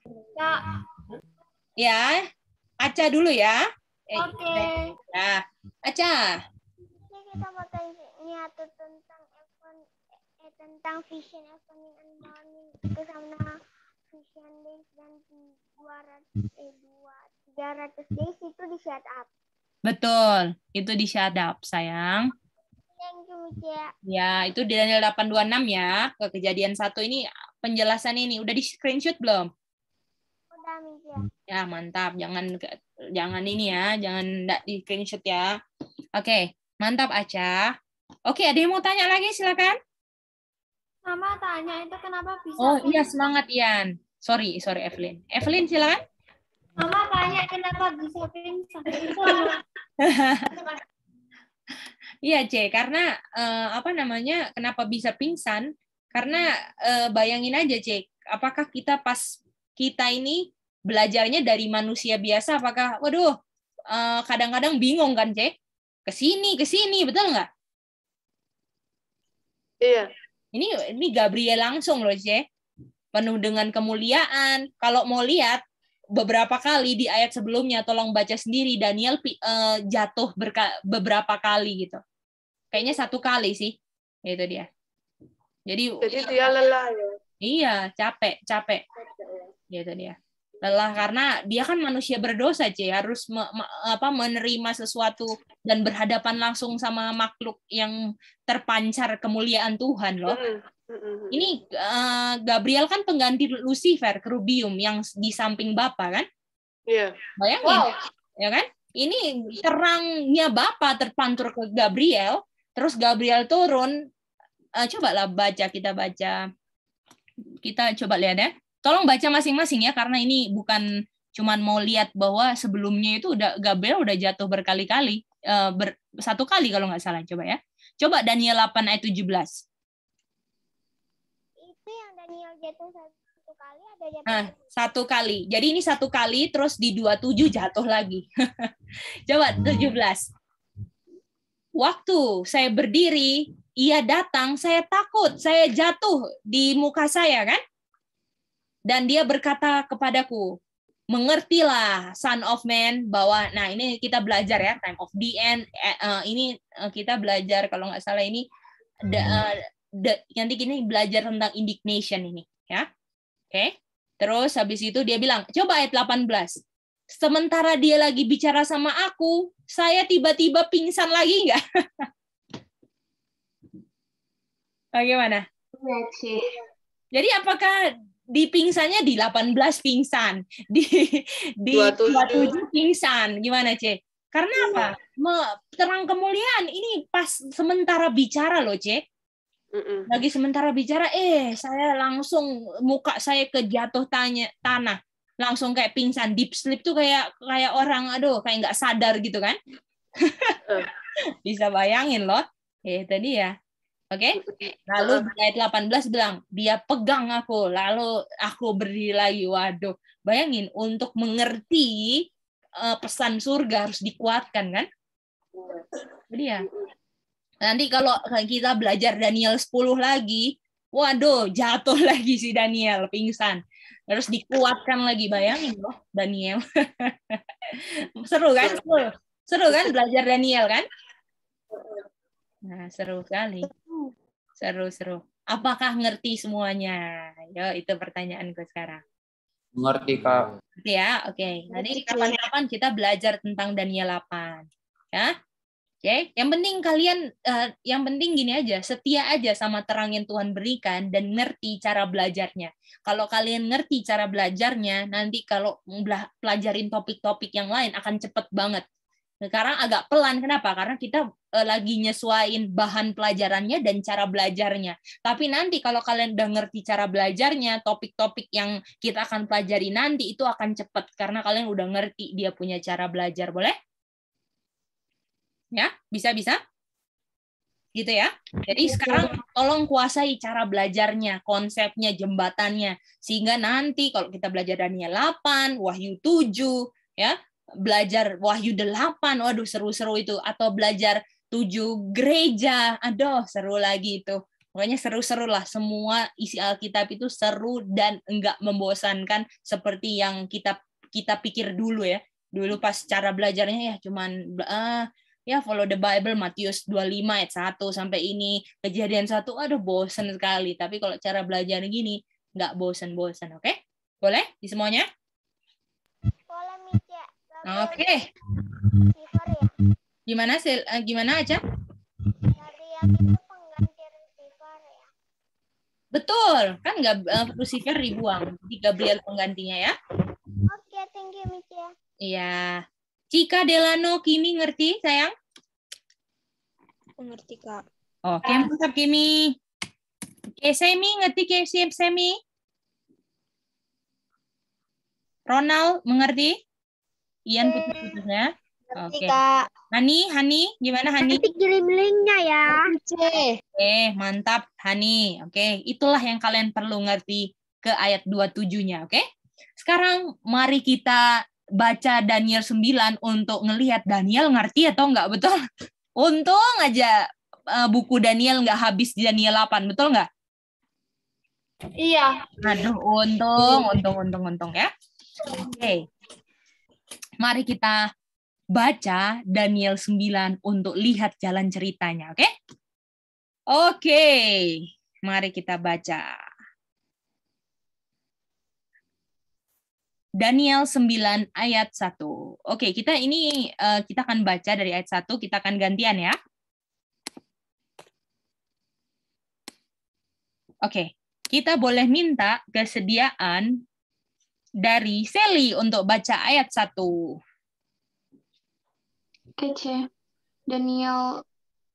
Ya, Aca dulu ya. Oke. Nah, Aca. Ini kita mau tanya tentang vision evening and morning itu sama vision days dan 300 days itu di shut up. Betul, itu di shut up, sayang. Thank you, Micia. Ya, itu di Daniel 8:26 ya. Ke kejadian 1 ini penjelasan ini udah di screenshot belum? Udah, Micia. Ya, mantap. Jangan ini ya, jangan enggak di screenshot ya. Oke, mantap Aca. Oke, ada yang mau tanya lagi, silakan. Mama tanya itu kenapa bisa Oh, iya, semangat Ian. Sorry Evelyn. Evelyn, silakan. Mama tanya kenapa bisa pingsan. Iya, C, karena kenapa bisa pingsan? Karena bayangin aja, C, apakah kita ini belajarnya dari manusia biasa, apakah kadang-kadang bingung kan, C? Kesini, betul nggak? Iya. Ini Gabriel langsung loh, C. Penuh dengan kemuliaan. Kalau mau lihat beberapa kali di ayat sebelumnya, tolong baca sendiri, Daniel jatuh beberapa kali gitu. Kayaknya 1 kali sih. Itu dia. Jadi dia lelah ya. Iya, capek. Gitu dia. Lelah karena dia kan manusia berdosa, C, harus menerima sesuatu dan berhadapan langsung sama makhluk yang terpancar kemuliaan Tuhan loh. Ini Gabriel kan pengganti Lucifer, kerubium yang di samping Bapa kan? Iya. Bayangin, ya kan? Ini terangnya Bapa terpantur ke Gabriel, terus Gabriel turun. Cobalah kita baca. Kita coba lihat ya. Tolong baca masing-masing ya, karena ini bukan cuman mau lihat bahwa sebelumnya itu Gabriel udah jatuh berkali-kali, 1 kali kalau nggak salah. Coba ya. Coba Daniel 8 ayat 17. Itu yang Daniel jatuh 1 kali, ada jatuh 1 kali. Jadi ini 1 kali, terus di 27 jatuh lagi. Coba 17. Waktu saya berdiri, ia datang, saya takut, saya jatuh di muka saya kan? Dan dia berkata kepadaku, mengertilah Son of Man, bahwa, nah ini kita belajar ya, time of the end, ini kita belajar kalau nggak salah ini, nanti gini belajar tentang indignation ini, ya. Oke. Terus habis itu dia bilang, coba ayat 18. Sementara dia lagi bicara sama aku, saya tiba-tiba pingsan lagi nggak? Bagaimana? Jadi apakah di pingsannya di 18 pingsan, di 27 pingsan, gimana, C? Karena apa? Terang kemuliaan ini pas sementara bicara loh, Cek. Lagi sementara bicara, saya langsung muka saya kejatuh tanah, langsung kayak pingsan, deep sleep tuh kayak orang, kayak nggak sadar gitu kan? Bisa bayangin loh, tadi ya. Oke, lalu ayat 18 bilang dia pegang aku, lalu aku berdiri lagi. Waduh, bayangin untuk mengerti pesan surga harus dikuatkan kan? Jadi ya. Nanti kalau kita belajar Daniel 10 lagi, waduh, jatuh lagi si Daniel, pingsan. Terus dikuatkan lagi, bayangin loh Daniel. Seru kan? Seru kan belajar Daniel kan? Nah, seru sekali. Seru. Apakah ngerti semuanya? Yo, itu pertanyaanku sekarang. Mengerti, Kak. Ya, oke. Nanti kapan-kapan kita belajar tentang Daniel 8. Ya. Oke, yang penting gini aja, setia aja sama terang yang Tuhan berikan dan ngerti cara belajarnya. Kalau kalian ngerti cara belajarnya, nanti kalau pelajarin topik-topik yang lain akan cepet banget. Sekarang agak pelan, kenapa? Karena kita lagi nyesuaiin bahan pelajarannya dan cara belajarnya. Tapi nanti kalau kalian udah ngerti cara belajarnya, topik-topik yang kita akan pelajari nanti itu akan cepet karena kalian udah ngerti dia punya cara belajar, boleh? Ya, bisa gitu ya. Jadi sekarang tolong kuasai cara belajarnya, konsepnya, jembatannya, sehingga nanti kalau kita belajar Daniel 8, Wahyu 7, ya, belajar Wahyu 8, waduh seru-seru itu, atau belajar 7 gereja, aduh seru lagi itu. Pokoknya seru-seru lah, semua isi Alkitab itu seru dan enggak membosankan seperti yang kita pikir dulu ya. Dulu pas cara belajarnya ya cuman follow the Bible, Matius 25 ayat 1 sampai ini, Kejadian 1, aduh bosen sekali. Tapi kalau cara belajar gini, nggak bosen-bosen, oke? Boleh di semuanya? Boleh, Mice. Oke. Gimana aja? Gabriel itu pengganti receiver ya? Betul, kan nggak receiver dibuang. Jadi Gabriel penggantinya ya. Oke, thank you, Mice. Iya. Cika, Delano, Kimi ngerti, sayang? Mengerti, Kak. Oke, mantap, Kimi. Oke, Semi, ngerti, Semi? Ronald, mengerti? Ian putus-putusnya. Oke. Kak. Hani, gimana Hani? Nanti kirim linknya ya. Oke, mantap Hani. Oke, itulah yang kalian perlu ngerti ke ayat 27-nya, oke? Sekarang mari kita baca Daniel 9 untuk ngelihat Daniel ngerti atau enggak, betul? Untung aja buku Daniel nggak habis di Daniel 8, betul nggak? Iya. Aduh, untung ya. Oke. Mari kita baca Daniel 9 untuk lihat jalan ceritanya, oke? Oke, mari kita baca. Daniel 9 ayat 1. Oke, kita akan baca dari ayat 1, kita akan gantian ya. Oke, kita boleh minta kesediaan dari Sally untuk baca ayat 1. Oke, Daniel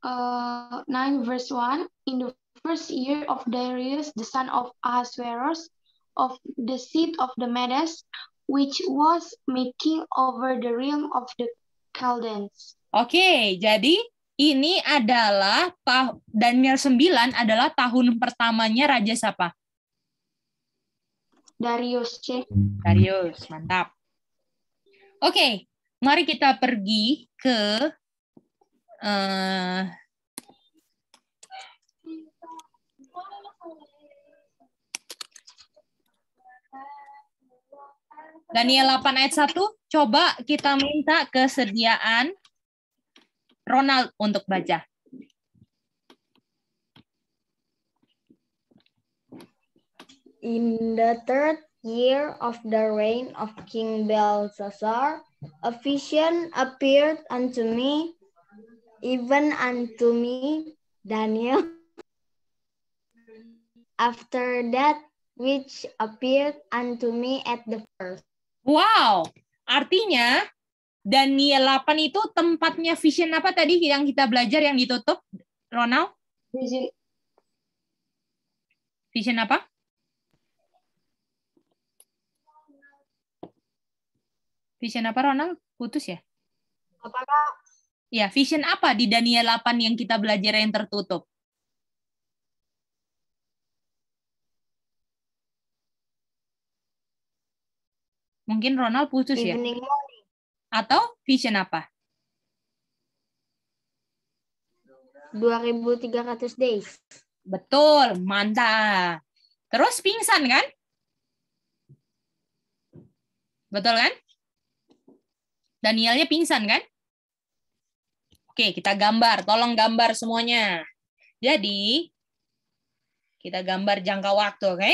9 verse 1. In the first year of Darius, the son of Ahasuerus, of the seed of the Medes, which was making over the realm of the Chaldeans. Oke, jadi ini adalah Daniel 9 adalah tahun pertamanya Raja siapa? Darius, C. Darius, mantap. Oke, mari kita pergi ke Daniel 8 ayat 1, coba kita minta kesediaan Ronald untuk baca. In the third year of the reign of King Belshazzar, a vision appeared unto me, even unto me, Daniel. After that, which appeared unto me at the first. Wow, artinya Daniel 8 itu tempatnya vision apa tadi yang kita belajar yang ditutup, Ronald? Vision apa? Vision apa, Ronald? Putus ya? Apakah Ya, vision apa di Daniel 8 yang kita belajar yang tertutup? Mungkin Ronald putus ya? evening morning? Atau vision apa? 2.300 days. Betul, mantap. Terus pingsan kan? Betul kan? Danielnya pingsan kan? Oke, kita gambar. Tolong gambar semuanya. Jadi, kita gambar jangka waktu, oke?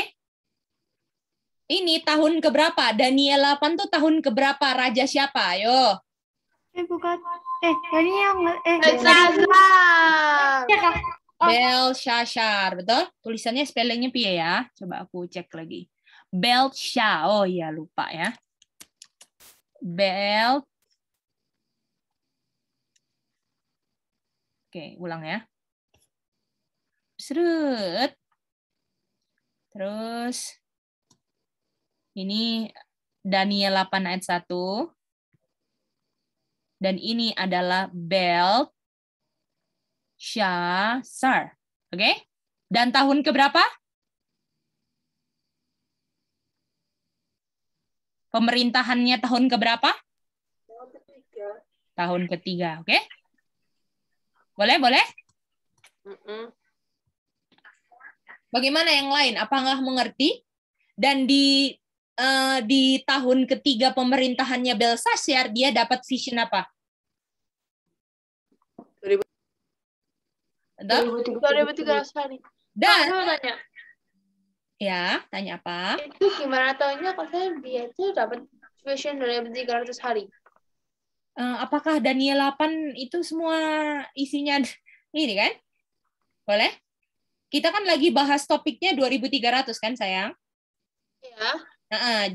Ini tahun keberapa? Daniel 8 tuh tahun keberapa? Raja siapa? Ayo. Bukan. Daniel. Belshazzar, betul? Tulisannya spellingnya piye ya? Coba aku cek lagi. Belshazzar. Oh iya, lupa ya. Oke, ulang ya. Seret. Terus ini Daniel 8 ayat 1. Dan ini adalah Belshazzar. Oke? Dan tahun keberapa? Pemerintahannya tahun keberapa? Tahun ketiga. Oke? Boleh? Boleh? Bagaimana yang lain? Apakah mengerti? Dan di tahun ketiga pemerintahannya Belshazzar, dia dapat vision apa? 2.300 hari. Dan Aku mau tanya, ya, tanya apa? itu gimana taunya katanya dia tuh dapat vision 2.300 hari? Apakah Daniel 8 itu semua isinya ini kan? Boleh? Kita kan lagi bahas topiknya 2.300 kan, sayang? Ya.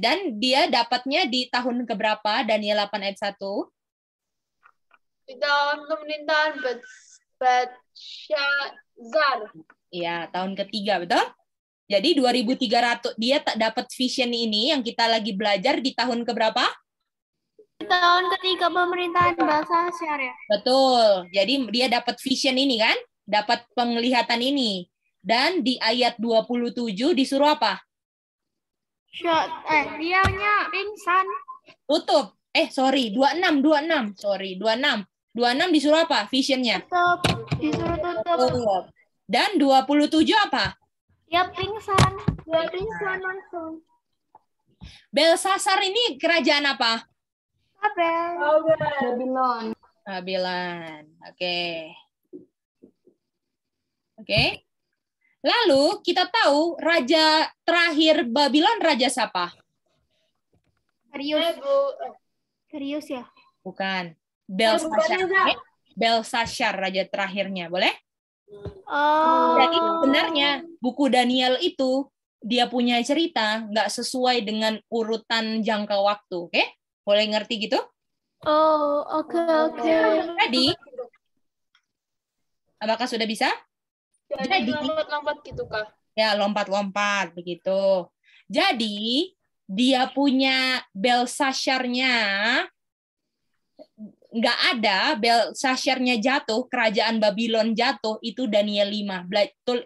Dan dia dapatnya di tahun keberapa? Daniel 8 ayat 1. Di tahun pemerintahan Belshazzar. Iya, tahun ketiga, betul? Jadi 2.300 dia tak dapat vision ini yang kita lagi belajar di tahun keberapa? Tahun ketiga pemerintahan Belshazzar ya. Betul. Jadi dia dapat vision ini kan? Dapat penglihatan ini. Dan di ayat 27 disuruh apa? Dianya pingsan. Tutup. 26. Sorry, 26. 26 disuruh apa? Visionnya. Disuruh tutup. Dan 27 apa? Dia pingsan. Dia pingsan langsung. Belshazzar ini kerajaan apa? Babylon. Babylon. Oke. Lalu kita tahu raja terakhir Babylon raja siapa? Serius ya? Bukan. Belshazzar. Belshazzar raja terakhirnya, boleh? Jadi sebenarnya buku Daniel itu dia punya cerita nggak sesuai dengan urutan jangka waktu, oke? Boleh ngerti gitu? Oke. Jadi, apakah sudah bisa? Jadi lompat-lompat gitu kah? Ya, lompat-lompat begitu. Jadi, dia punya Belshazzar-nya nggak ada, Belshazzar-nya jatuh, kerajaan Babylon jatuh, itu Daniel 5.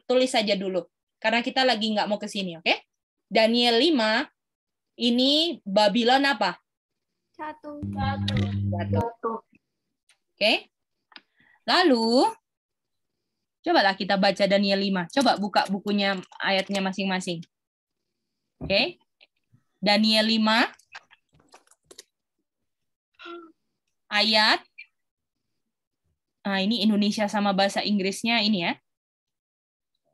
Tulis saja dulu. Karena kita lagi nggak mau ke sini, oke? Daniel 5, ini Babylon apa? Jatuh. Oke. Lalu, cobalah kita baca Daniel 5. Coba buka bukunya, ayatnya masing-masing. Oke. Daniel 5. Ayat. Ini Indonesia sama bahasa Inggrisnya ini ya.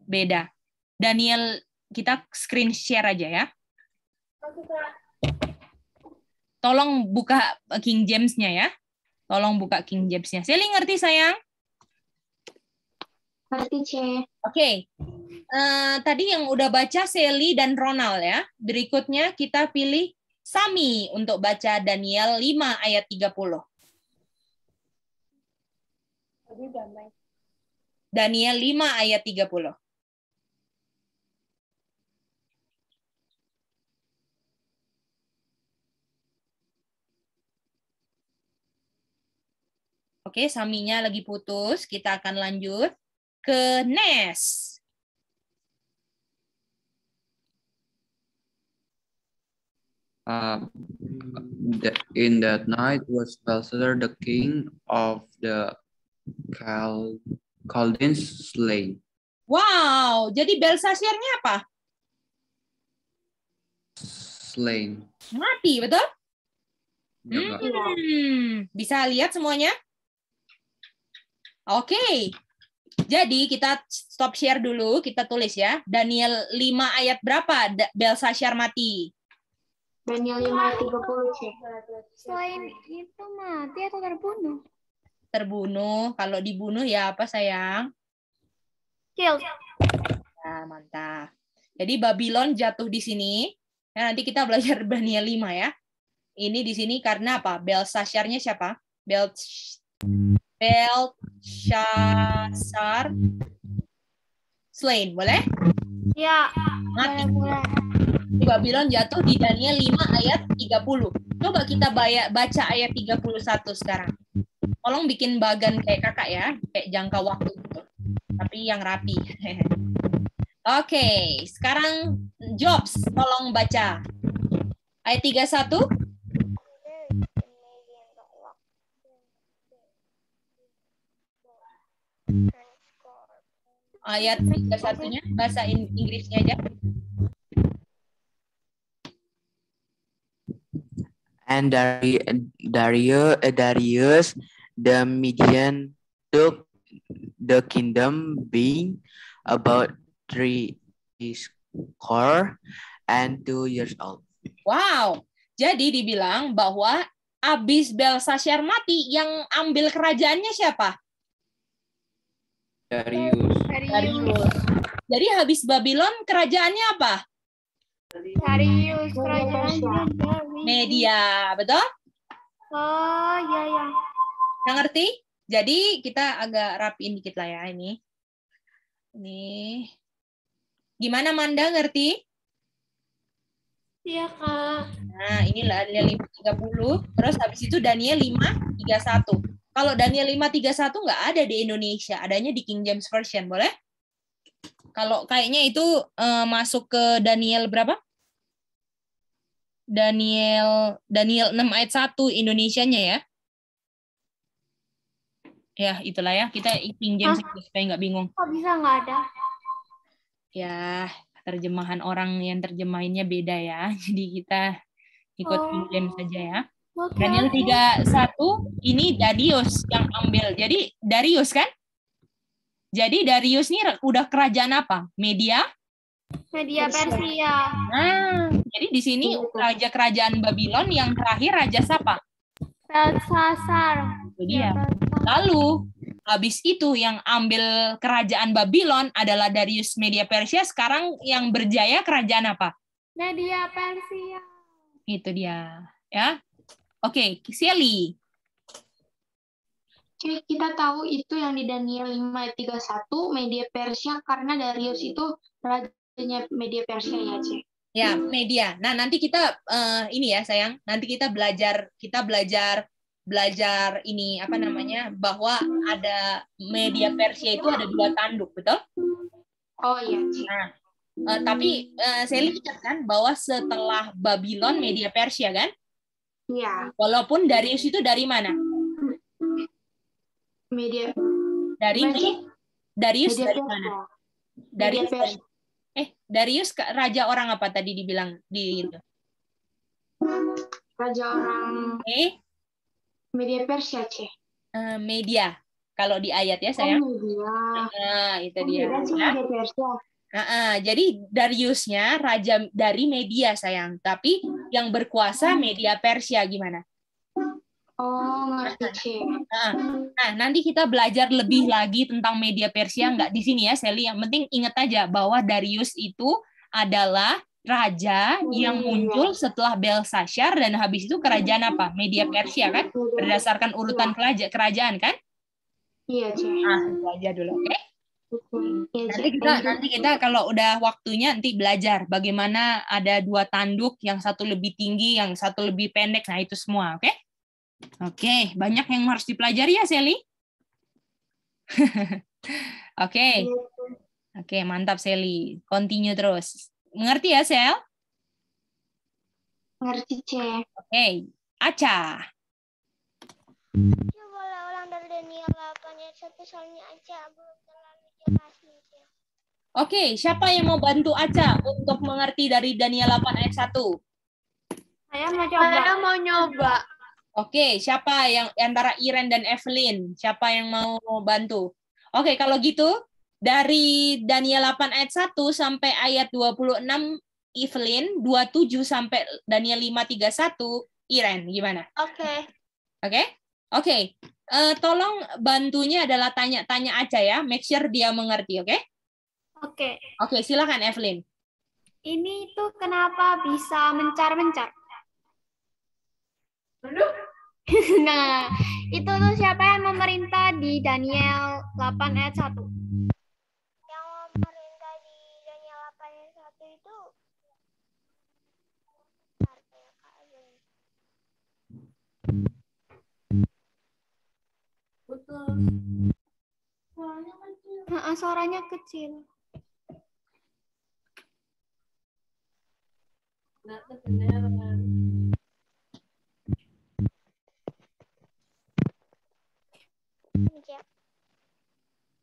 Beda. Daniel, kita screen share aja ya. Tolong buka King James-nya ya. Tolong buka King James-nya. Sally ngerti sayang? Ngerti, Ce. Oke. Tadi yang udah baca Sally dan Ronald ya. Berikutnya kita pilih Sami untuk baca Daniel 5 ayat 30. Daniel 5 ayat 30. Oke, Saminya lagi putus. Kita akan lanjut ke Nes. In that night was Belshazzar, the king of the Chaldeans, slain. Wow, jadi Belshazzar-nya apa? Slain. Mati, betul? Ya, Kak. Bisa lihat semuanya? Oke. Jadi kita stop share dulu, kita tulis ya. Daniel 5 ayat berapa Belshazzar mati? Daniel 5 ayat 30, Cek. Selain itu mati atau terbunuh? Terbunuh. Kalau dibunuh ya apa sayang? Killed. Nah, mantap. Jadi Babylon jatuh di sini. Nah, nanti kita belajar Daniel 5 ya. Ini di sini karena apa? Belshazzar-nya siapa? Belshazzar slain, boleh? Ya. Mati. Babylon jatuh di Daniel 5 ayat 30. Coba kita baca ayat 31 sekarang. Tolong bikin bagan kayak kakak ya, kayak jangka waktu gitu. Tapi yang rapi. Oke, sekarang Jobs, tolong baca. Ayat 31. Ayat 31-nya, bahasa Inggrisnya aja. And Darius the Median took the kingdom, being about 3 years old. Wow, jadi dibilang bahwa abis Belshazzar mati, yang ambil kerajaannya siapa? Darius. Jadi habis Babylon kerajaannya apa? Darius, kerajaan Media, betul? Oh, iya, ya. Yang ngerti? Jadi kita agak rapiin dikit lah ya ini. Ini. Gimana Manda, ngerti? Iya, Kak. Nah, inilah Daniel 5:30. Terus habis itu Daniel 5:31. Kalau Daniel 5:31 nggak ada di Indonesia, adanya di King James Version, boleh? Kalau kayaknya itu masuk ke Daniel berapa? Daniel 6 ayat 1 Indonesianya ya. Ya, itulah ya. Kita King James supaya nggak bingung. Kok bisa nggak ada? Ya, terjemahan orang yang terjemahinnya beda ya. Jadi kita ikut King James saja ya. Daniel 3:1 ini Darius yang ambil. Jadi Darius kan? Jadi Darius ini udah kerajaan apa? Media Persia. Nah, jadi di sini raja kerajaan Babylon yang terakhir raja siapa? Belshazzar. Itu dia. Lalu habis itu yang ambil kerajaan Babylon adalah Darius Media Persia. Sekarang yang berjaya kerajaan apa? Media Persia. Itu dia, ya. Oke, Sally. Cek, kita tahu itu yang di Daniel 5 ayat 31 Media Persia karena Darius itu rajanya Media Persia ya, Cek. Ya, media. Nah, nanti kita ini ya, sayang. Nanti kita belajar ini apa namanya? Bahwa ada Media Persia itu ada 2 tanduk, betul? Oh iya, Cek. Nah, tapi saya lihat kan bahwa setelah Babylon Media Persia kan? Iya. Walaupun Darius itu dari mana? Darius dari mana? Darius raja orang apa tadi dibilang di itu? Raja orang Media Persia, Cek. Media. Kalau di ayat ya, sayang. Media. Nah, itu dia. Media Persia. Jadi Dariusnya raja dari Media, sayang. Tapi yang berkuasa Media Persia gimana? Oh, ngerti, Cek. Nah, nanti kita belajar lebih lagi tentang Media Persia, nggak di sini ya, Sally. Yang penting ingat aja bahwa Darius itu adalah raja yang muncul setelah Belshazzar dan habis itu kerajaan apa? Media Persia kan? Berdasarkan urutan kerajaan kan? Iya, C. Itu aja dulu, oke? Iya, C. Nanti kita kalau udah waktunya nanti belajar bagaimana ada 2 tanduk, yang satu lebih tinggi, yang satu lebih pendek. Nah, itu semua, oke? Oke, banyak yang harus dipelajari ya, Sally? Oke. Oke, mantap Sally. Continue terus. Mengerti ya, Sel? Ngerti, C. Oke, Aca. Coba ulang dari Daniel 8 ayat 1 soalnya Aca belum terlalu jelas nih. Oke, siapa yang mau bantu Aca untuk mengerti dari Daniel 8 ayat 1? Saya mau coba. Saya mau nyoba. Oke, siapa yang antara Iren dan Evelyn? Siapa yang mau bantu? Oke, kalau gitu dari Daniel 8 ayat 1 sampai ayat 26 Evelyn, 27 sampai Daniel 5:31 Iren, gimana? Oke. Oke? Oke. Tolong bantunya adalah tanya-tanya aja ya, make sure dia mengerti, oke? Oke. Oke, silakan Evelyn. Ini tuh kenapa bisa mencar-mencar? Nah, itu tuh siapa yang memerintah di Daniel 8 ayat 1? Yang memerintah di Daniel 8 ayat 1 itu Suaranya kecil.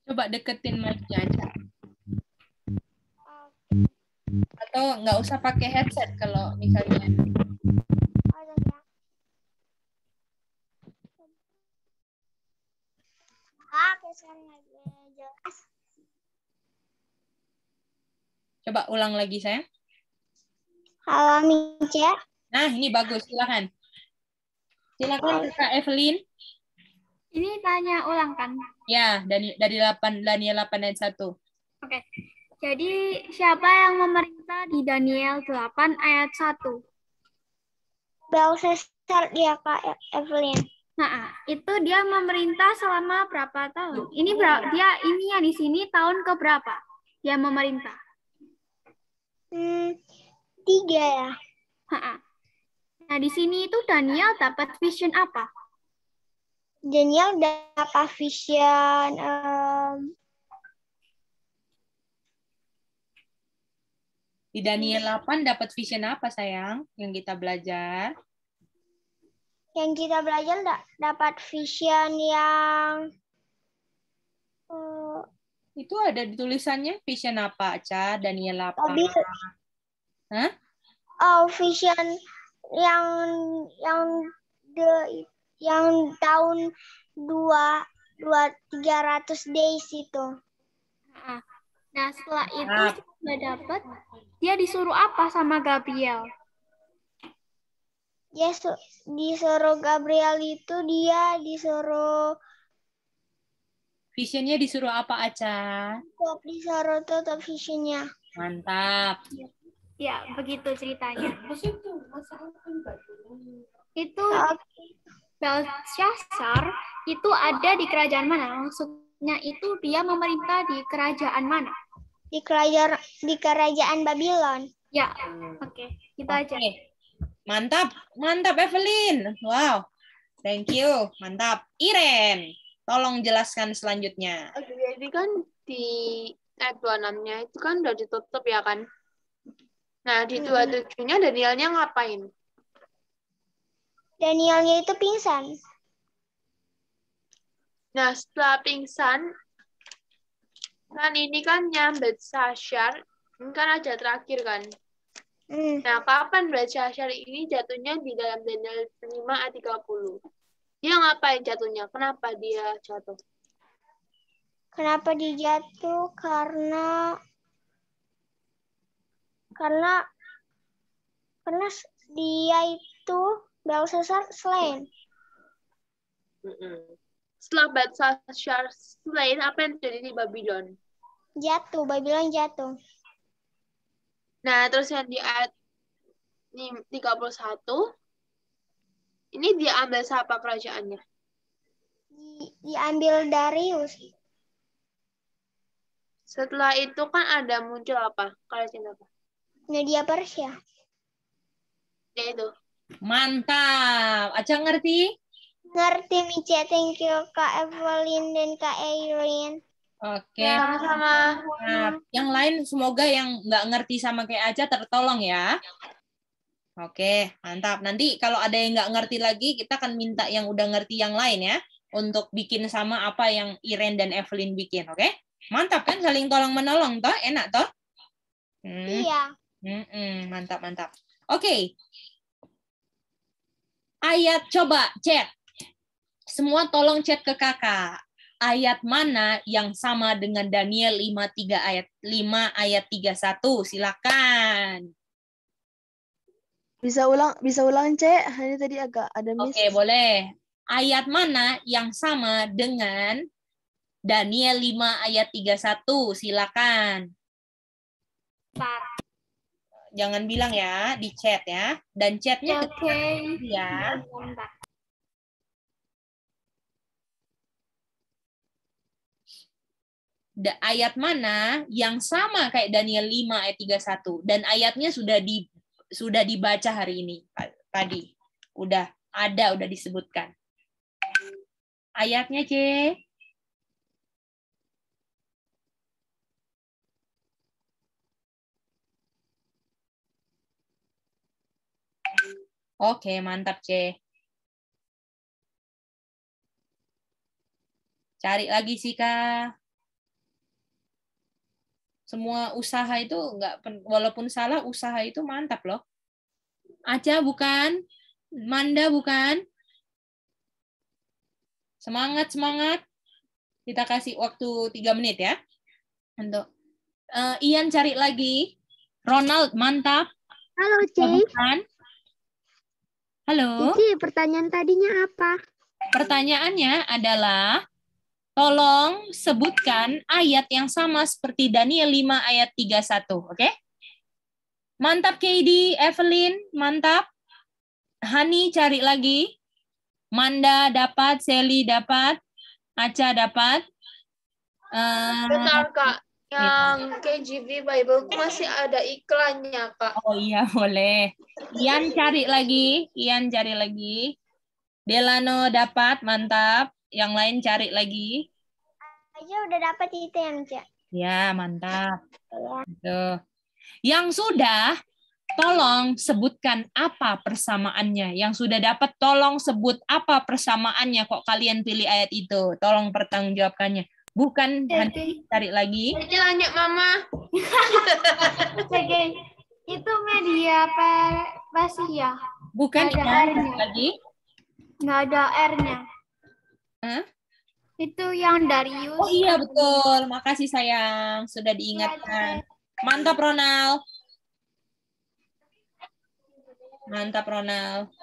Coba deketin mic-nya aja. Atau nggak usah pakai headset kalau misalnya. jelas. Coba ulang lagi, sayang. Halo, Mica. Nah, ini bagus. Silakan. Silakan Kak Evelyn. Ini tanya ulang kan? Ya, dari Daniel 8 ayat 1. Oke. Jadi siapa yang memerintah di Daniel 8 ayat 1? Belshazzar dia Kak Evelyn. Nah, itu dia memerintah selama berapa tahun? Ini dia ini yang di sini tahun ke berapa? Dia memerintah. 3 ya. Nah, di sini itu Daniel dapat vision apa? Daniel dapat vision Di Daniel 8 dapat vision apa, sayang? Yang kita belajar? Yang kita belajar dapat vision yang itu ada di tulisannya vision apa, Aca? Daniel 8. Hah? Oh, vision yang tahun 300 days itu. Nah, setelah itu sudah dapat, dia disuruh apa sama Gabriel? Dia disuruh Gabriel itu dia disuruh visionnya disuruh apa, Aca? Disuruh tutup visionnya. Mantap. Ya, begitu ceritanya. Itu Belshazzar itu ada di kerajaan mana? Maksudnya itu dia memerintah di kerajaan mana? Di kerajaan Babylon. Ya, oke. Kita aja. Mantap, mantap Evelyn. Wow, thank you, mantap. Iren, tolong jelaskan selanjutnya. Oke, jadi kan di ayat 26-nya itu kan udah ditutup ya kan? Nah, di 27-nya Danielnya ngapain? Danielnya itu pingsan. Nah, setelah pingsan, kan ini kan nyambet Belshazzar, ini kan aja terakhir kan? Nah, kapan Belshazzar ini jatuhnya di dalam Daniel 5 ayat 30? Dia ngapain jatuhnya? Kenapa dia jatuh? Kenapa dia jatuh? Karena dia itu Belshazzar slain. Setelah Belshazzar slain, apa yang terjadi di Babylon? Babylon jatuh. Nah, terus yang di ayat 31, ini dia ambil siapa kerajaannya? diambil Darius. Setelah itu kan ada muncul apa? Kalian apa? Media Persia. Ya itu. Mantap. Aca ngerti? Ngerti, Mice. Thank you, Kak Evelyn dan Kak Erin. Oke. Sama-sama. Nah, yang lain semoga yang nggak ngerti sama kayak Aca tertolong ya. Oke, mantap. Nanti kalau ada yang nggak ngerti lagi, kita akan minta yang udah ngerti yang lain ya, untuk bikin sama apa yang Iren dan Evelyn bikin, oke? Mantap kan, saling tolong-menolong, toh? Enak, toh? Iya. Mantap, mantap. Oke. Ayat, coba chat. Semua tolong chat ke kakak. Ayat mana yang sama dengan Daniel 5 ayat 31? Silakan. Bisa ulang, Cek. Ini tadi agak ada miss. Oke, boleh. Ayat mana yang sama dengan Daniel 5 ayat 31? Silakan. Jangan bilang ya di chat ya. Dan chatnya ya. Ayat mana yang sama kayak Daniel 5 ayat 31 dan ayatnya sudah dibaca hari ini tadi. Udah disebutkan. Ayatnya, C. Oke, mantap, C. Cari lagi sih, Kak. Semua usaha itu walaupun salah, usaha itu mantap loh. Aca bukan? Manda bukan? Semangat, semangat. Kita kasih waktu 3 menit ya. Untuk Ian cari lagi. Ronald, mantap. Halo, Cik. Halo. Cici, pertanyaan tadinya apa? Pertanyaannya adalah, tolong sebutkan ayat yang sama seperti Daniel 5 ayat 31, oke? Mantap, KD, Evelyn, mantap. Hani cari lagi. Manda dapat, Sally dapat, Aca dapat. Bentar, Kak. Yang KJV Bible masih ada iklannya, Kak. Oh iya, boleh. Ian cari lagi. Delano dapat, mantap. Yang lain cari lagi. Aja udah dapat itu yang Cak. Ya, mantap. Tuh. Yang sudah, tolong sebutkan apa persamaannya. Yang sudah dapat, tolong sebut apa persamaannya kok kalian pilih ayat itu. Tolong pertanggungjawabkannya. Bukan cari lagi. Nanya Mama. Itu media Persia. Bukan nggak ada R-nya. lagi. Nggak ada R-nya. Hah? Itu yang Darius. Oh iya, betul. Makasih sayang. Sudah diingatkan. Mantap, Ronald. Mantap, Ronald.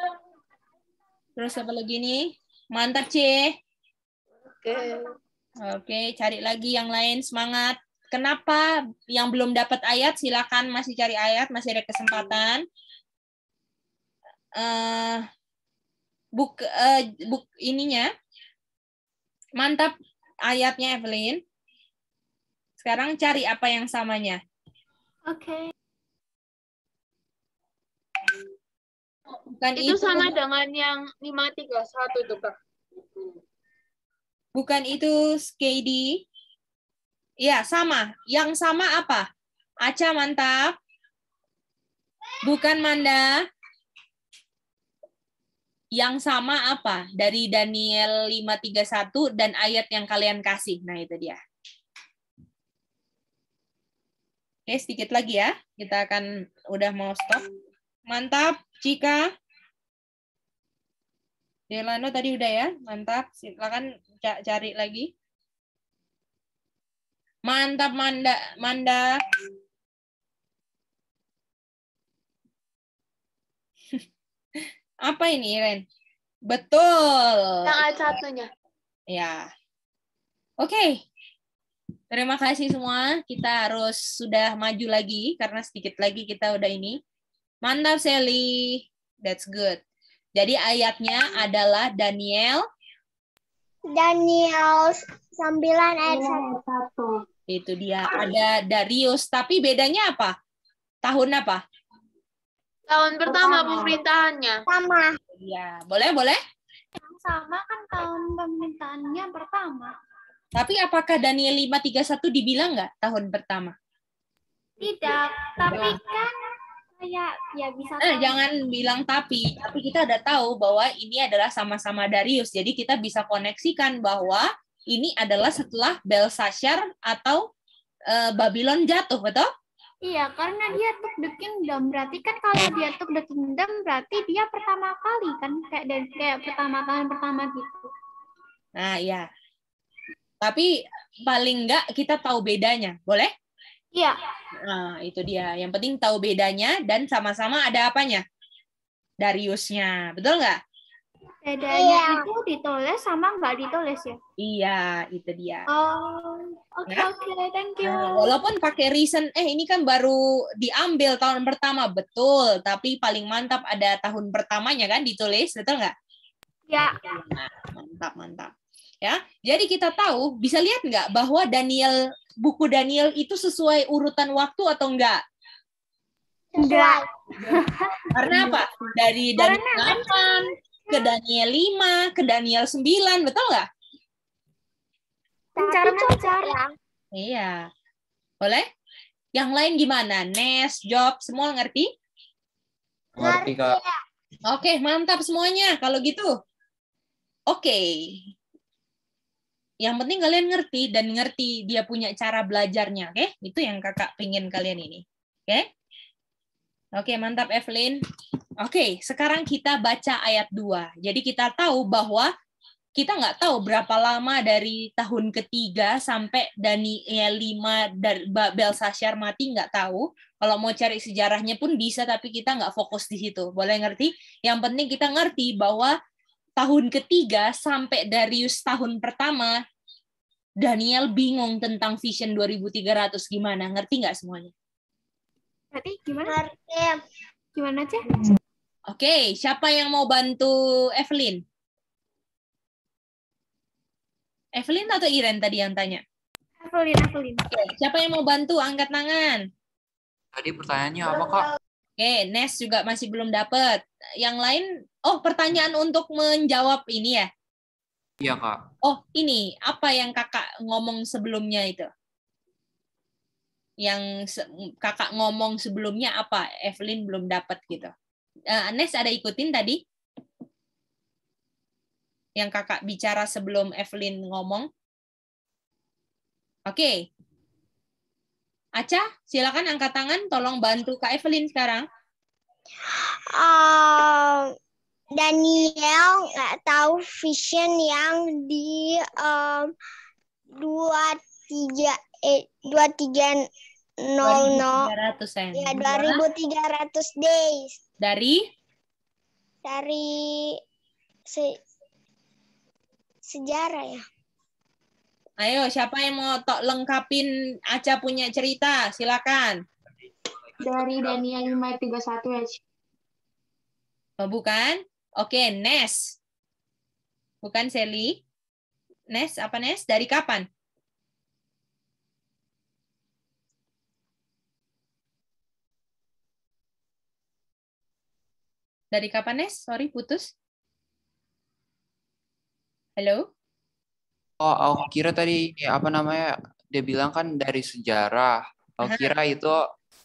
Terus apa lagi nih? Mantap, C. Oke, cari lagi yang lain. Semangat. Kenapa yang belum dapat ayat? Silakan masih cari ayat, masih ada kesempatan. Buk ininya. Mantap ayatnya, Evelyn. Sekarang cari apa yang samanya. Oke. Bukan itu sama dengan yang 531 itu, Kak. Bukan itu, KD. Ya, sama. Yang sama apa? Aca, mantap. Bukan, Manda. Yang sama apa? Dari Daniel 5:31 dan ayat yang kalian kasih. Nah, itu dia. Oke, sedikit lagi ya. Kita akan udah mau stop. Mantap, Cika. Delano tadi udah ya. Mantap. Silakan cari lagi. Mantap, Manda. Apa ini, Ren? Betul. Yang ayat satunya. Ya. Oke. Terima kasih semua. Kita harus sudah maju lagi karena sedikit lagi kita udah ini. Mantap, Sally. That's good. Jadi ayatnya adalah Daniel Daniel 9 ayat 1. Itu dia. Ada Darius. Tapi bedanya apa? Tahun apa? Tahun pertama pemerintahannya. Sama. Ya, boleh? Yang sama kan tahun pemerintahannya pertama. Tapi apakah Daniel 5:31 dibilang nggak tahun pertama? Tidak, tapi kan kayak ya bisa. Jangan bilang tapi kita udah tahu bahwa ini adalah sama-sama Darius. Jadi kita bisa koneksikan bahwa ini adalah setelah Belshazzar atau Babylon jatuh, betul? Iya, karena dia took the kingdom. Berarti kan kalau dia took the kingdom, berarti dia pertama kali kan kayak tahun pertama gitu. Nah, iya. Tapi paling enggak kita tahu bedanya, boleh? Iya. Nah, itu dia. Yang penting tahu bedanya dan sama-sama ada apanya? Dariusnya, betul nggak? Bedanya itu ditulis sama nggak ditulis ya? Iya, itu dia. Oh, oke, thank you. Walaupun pakai recent, ini kan baru diambil tahun pertama, betul. Tapi paling mantap ada tahun pertamanya kan ditulis, betul nggak? Ya. Nah, mantap. Ya, jadi kita tahu, bisa lihat nggak bahwa buku Daniel itu sesuai urutan waktu atau enggak? Enggak. Karena apa? Dari Daniel 8 ke Daniel 5, ke Daniel 9, betul nggak? Cara. Iya. Boleh? Yang lain gimana? Nes, Job, semua ngerti? Ngerti, Kak. Oke, mantap semuanya kalau gitu. Oke. Yang penting kalian ngerti dan ngerti dia punya cara belajarnya, oke? Itu yang kakak pengen kalian ini. Oke? Oke, mantap Evelyn. Oke, sekarang kita baca ayat 2. Jadi kita tahu bahwa kita nggak tahu berapa lama dari tahun ketiga sampai Daniel 5 dari Belshazzar mati, nggak tahu. Kalau mau cari sejarahnya pun bisa, tapi kita nggak fokus di situ. Boleh ngerti? Yang penting kita ngerti bahwa tahun ketiga sampai Darius tahun pertama, Daniel bingung tentang Vision 2300 gimana. Ngerti nggak semuanya? Berarti gimana? Ngerti. Gimana, Ceh? Oke, siapa yang mau bantu Evelyn? Evelyn atau Iren tadi yang tanya? Evelyn. Oke, siapa yang mau bantu? Angkat tangan. Tadi pertanyaannya apa, Kak? Oke, Nes juga masih belum dapat. Yang lain, pertanyaan untuk menjawab ini ya? Iya, Kak. Oh, ini. Apa yang kakak ngomong sebelumnya itu? Yang kakak ngomong sebelumnya apa? Evelyn belum dapat gitu. Nes ada ikutin tadi? Yang kakak bicara sebelum Evelyn ngomong? Oke. Aca, silakan angkat tangan. Tolong bantu Kak Evelyn sekarang. Daniel nggak tahu vision yang di 2300 ya 2300 days dari sejarah ya. Ayo, siapa yang mau lengkapin Aca punya cerita? Silakan. Dari Daniel 5:31 ya. Oh, bukan? Oke, Nes. Bukan Sally. Nes, apa Nes? Dari kapan? Dari kapan, Nes? Sorry, putus. Halo? Oh, aku kira tadi apa namanya? Dia bilang kan dari sejarah. Aku kira itu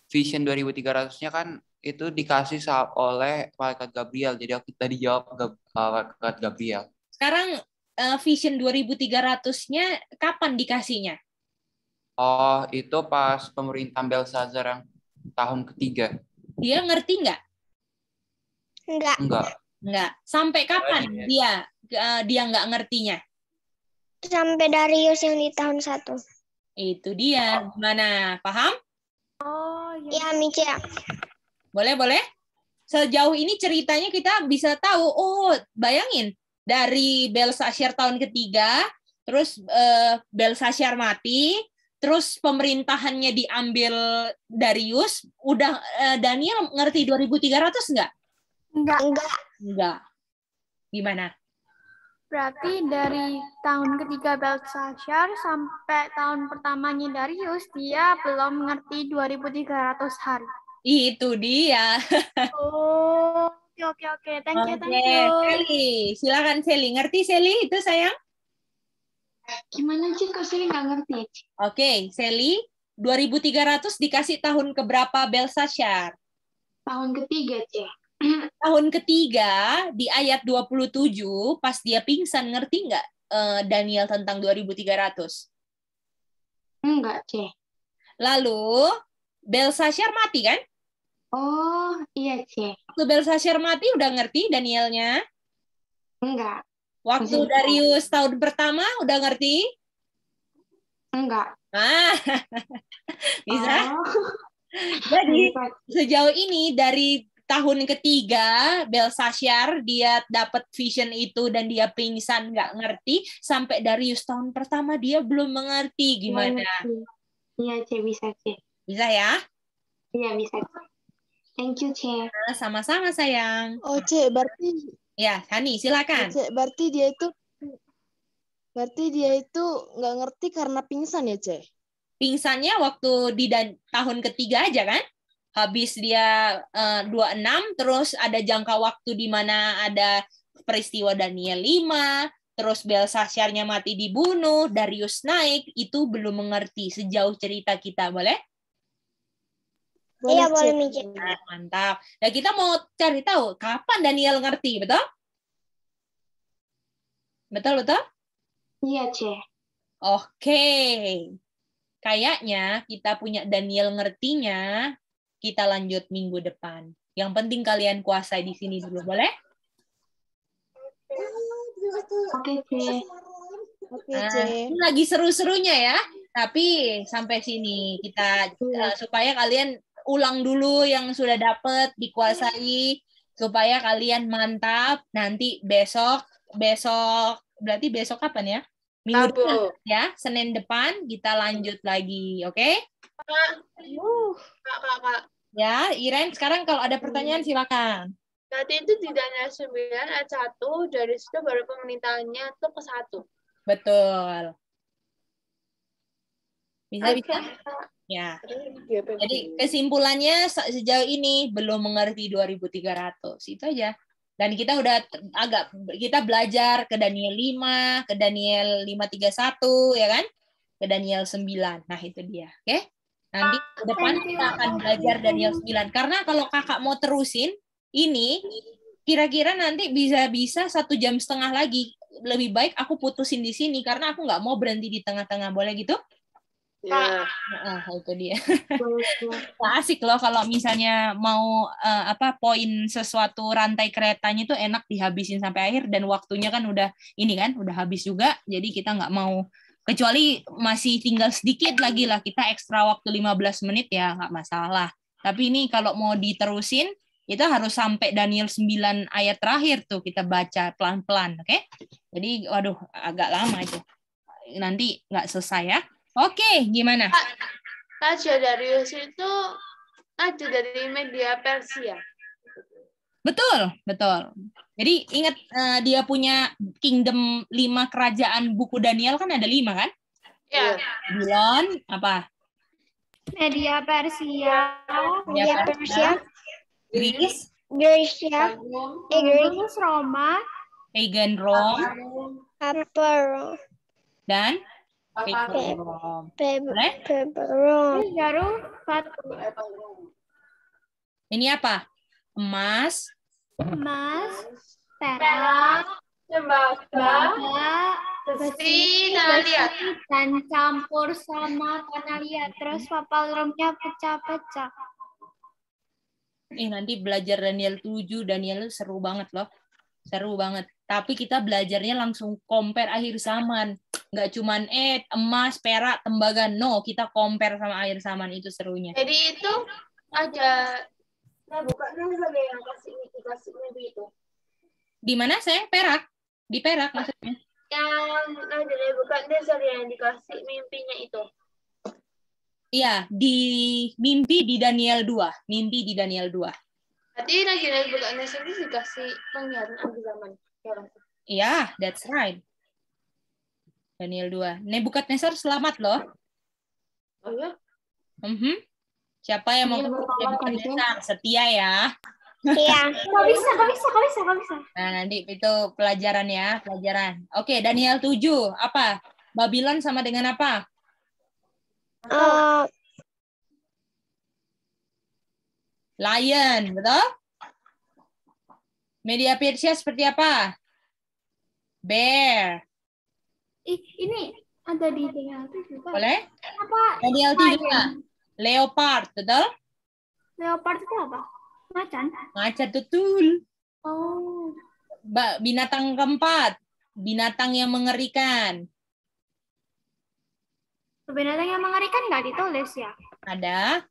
Vision 2300-nya kan itu dikasih oleh Malaikat Gabriel. Jadi aku tadi jawab Malaikat Gabriel. Sekarang Vision 2300-nya kapan dikasihnya? Oh, itu pas pemerintahan Belshazzar yang tahun ketiga. Dia ngerti nggak? Enggak. Sampai kapan dia nggak ngertinya? Sampai Darius yang di tahun 1. Itu dia. Gimana? Paham? Oh, iya. Ya, Mica. Boleh? Sejauh ini ceritanya kita bisa tahu, bayangin. Dari Belshazzar tahun ketiga, terus Belshazzar mati, terus pemerintahannya diambil Darius, udah Daniel ngerti 2300 nggak? Enggak. Enggak. Gimana? Berarti dari tahun ketiga Belshazzar sampai tahun pertamanya Darius, dia belum mengerti 2300 hari. Itu dia. Oh, oke. Thank you. Sally. Silakan Sally. Ngerti Sally itu sayang? Gimana sih kok Sally nggak ngerti? Oke, Sally. 2300 dikasih tahun keberapa Belshazzar? Tahun ketiga, Cek. Tahun ketiga di ayat 27 pas dia pingsan, ngerti nggak Daniel tentang 2300? Enggak, Cek. Lalu Belshazzar mati kan? Oh, iya, Cek. Waktu Belshazzar mati udah ngerti Danielnya? Enggak. Waktu Darius tahun pertama udah ngerti? Enggak. Bisa? Jadi sejauh ini dari tahun ketiga Belshazzar dia dapat vision itu dan dia pingsan nggak ngerti, sampai Darius tahun pertama dia belum mengerti gimana. Iya, Cek, bisa, Cek. Bisa ya? Iya, bisa. Thank you, Cek. Sama-sama sayang. Oh, Cek, berarti ya, Hani silakan. Cek, berarti dia itu nggak ngerti karena pingsan ya, Cek? Pingsannya waktu di tahun ketiga aja kan? Habis dia 26, terus ada jangka waktu di mana ada peristiwa Daniel 5, terus Belshazzar-nya mati dibunuh, Darius naik, itu belum mengerti sejauh cerita kita, boleh? Iya, boleh mijit. Nah, mantap. Nah, kita mau cari tahu kapan Daniel ngerti, betul? Betul? Iya, Cek. Oke. Kayaknya kita punya Daniel ngertinya, kita lanjut minggu depan. Yang penting kalian kuasai di sini dulu, boleh? Oke, Cek. Ini lagi seru-serunya ya. Tapi sampai sini kita supaya kalian ulang dulu yang sudah dapat, dikuasai, supaya kalian mantap. Nanti besok berarti besok kapan ya? Minggu depan ya, Senin depan kita lanjut lagi, oke? Kak. Ya, Iren, sekarang kalau ada pertanyaan silakan. Berarti itu di Daniel 9 ayat 1, dari situ baru pemerintahannya tuh ke 1. Betul. Bisa? Ya. Jadi kesimpulannya sejauh ini belum mengerti 2300. Itu aja. Dan kita kita belajar ke Daniel 5, ke Daniel 5:31 ya kan? Ke Daniel 9. Nah, itu dia. Oke? Nanti ke depan kita akan belajar Daniel 9. Karena kalau kakak mau terusin, ini kira-kira nanti bisa 1,5 jam lagi. Lebih baik aku putusin di sini, karena aku nggak mau berhenti di tengah-tengah. Boleh gitu? Ya. Itu dia. Asik loh kalau misalnya mau poin sesuatu rantai keretanya itu enak dihabisin sampai akhir, dan waktunya kan udah habis juga. Jadi kita nggak mau, kecuali masih tinggal sedikit lagi lah, kita ekstra waktu 15 menit ya nggak masalah. Tapi ini kalau mau diterusin kita harus sampai Daniel 9 ayat terakhir tuh kita baca pelan-pelan, oke? Jadi waduh agak lama aja. Nanti nggak selesai ya. Oke, gimana? Raja Darius itu raja dari media Persia. Betul. Jadi ingat dia punya kingdom 5 kerajaan, buku Daniel kan ada 5 kan? Ya. Babylon, apa? Media Persia. Greece, Roma, Pagan Rome, dan ini apa? Emas, perak, besi, tanah liat, dan campur sama tanah liat. Terus papalrumnya pecah-pecah. Nanti belajar Daniel 7, Daniel seru banget loh. Seru banget. Tapi kita belajarnya langsung compare akhir zaman. Nggak cuman emas, perak, tembaga. No, kita compare sama akhir zaman, itu serunya. Jadi itu ada yang dikasih mimpi itu. Di mana sayang? Perak? Di Perak maksudnya? Yang ada Nebukadnezar yang dikasih mimpinya itu. Iya, di mimpi di Daniel 2. Mimpi di Daniel 2. Berarti Raja Nebukadnezar itu dikasih penglihatan akhir zaman. Yeah, that's right. Daniel 2. Nebukadnezar selamat loh. Oh ya? Siapa yang mau Iya, ketemu berselamat, Kak Nebukadnezar? Setia ya. Iya. Kok bisa. Nah, nanti itu pelajaran ya, pelajaran. Oke, Daniel 7. Apa? Babylon sama dengan apa? Lion, betul? Media Persia seperti apa? Bear. Ini ada di Daniel 7. Boleh? Apa? Daniel 3. Leopard, betul? Leopard itu apa? Macan. Macan, betul. Oh. Binatang keempat. Binatang yang mengerikan. Binatang yang mengerikan nggak ditulis ya? Ada.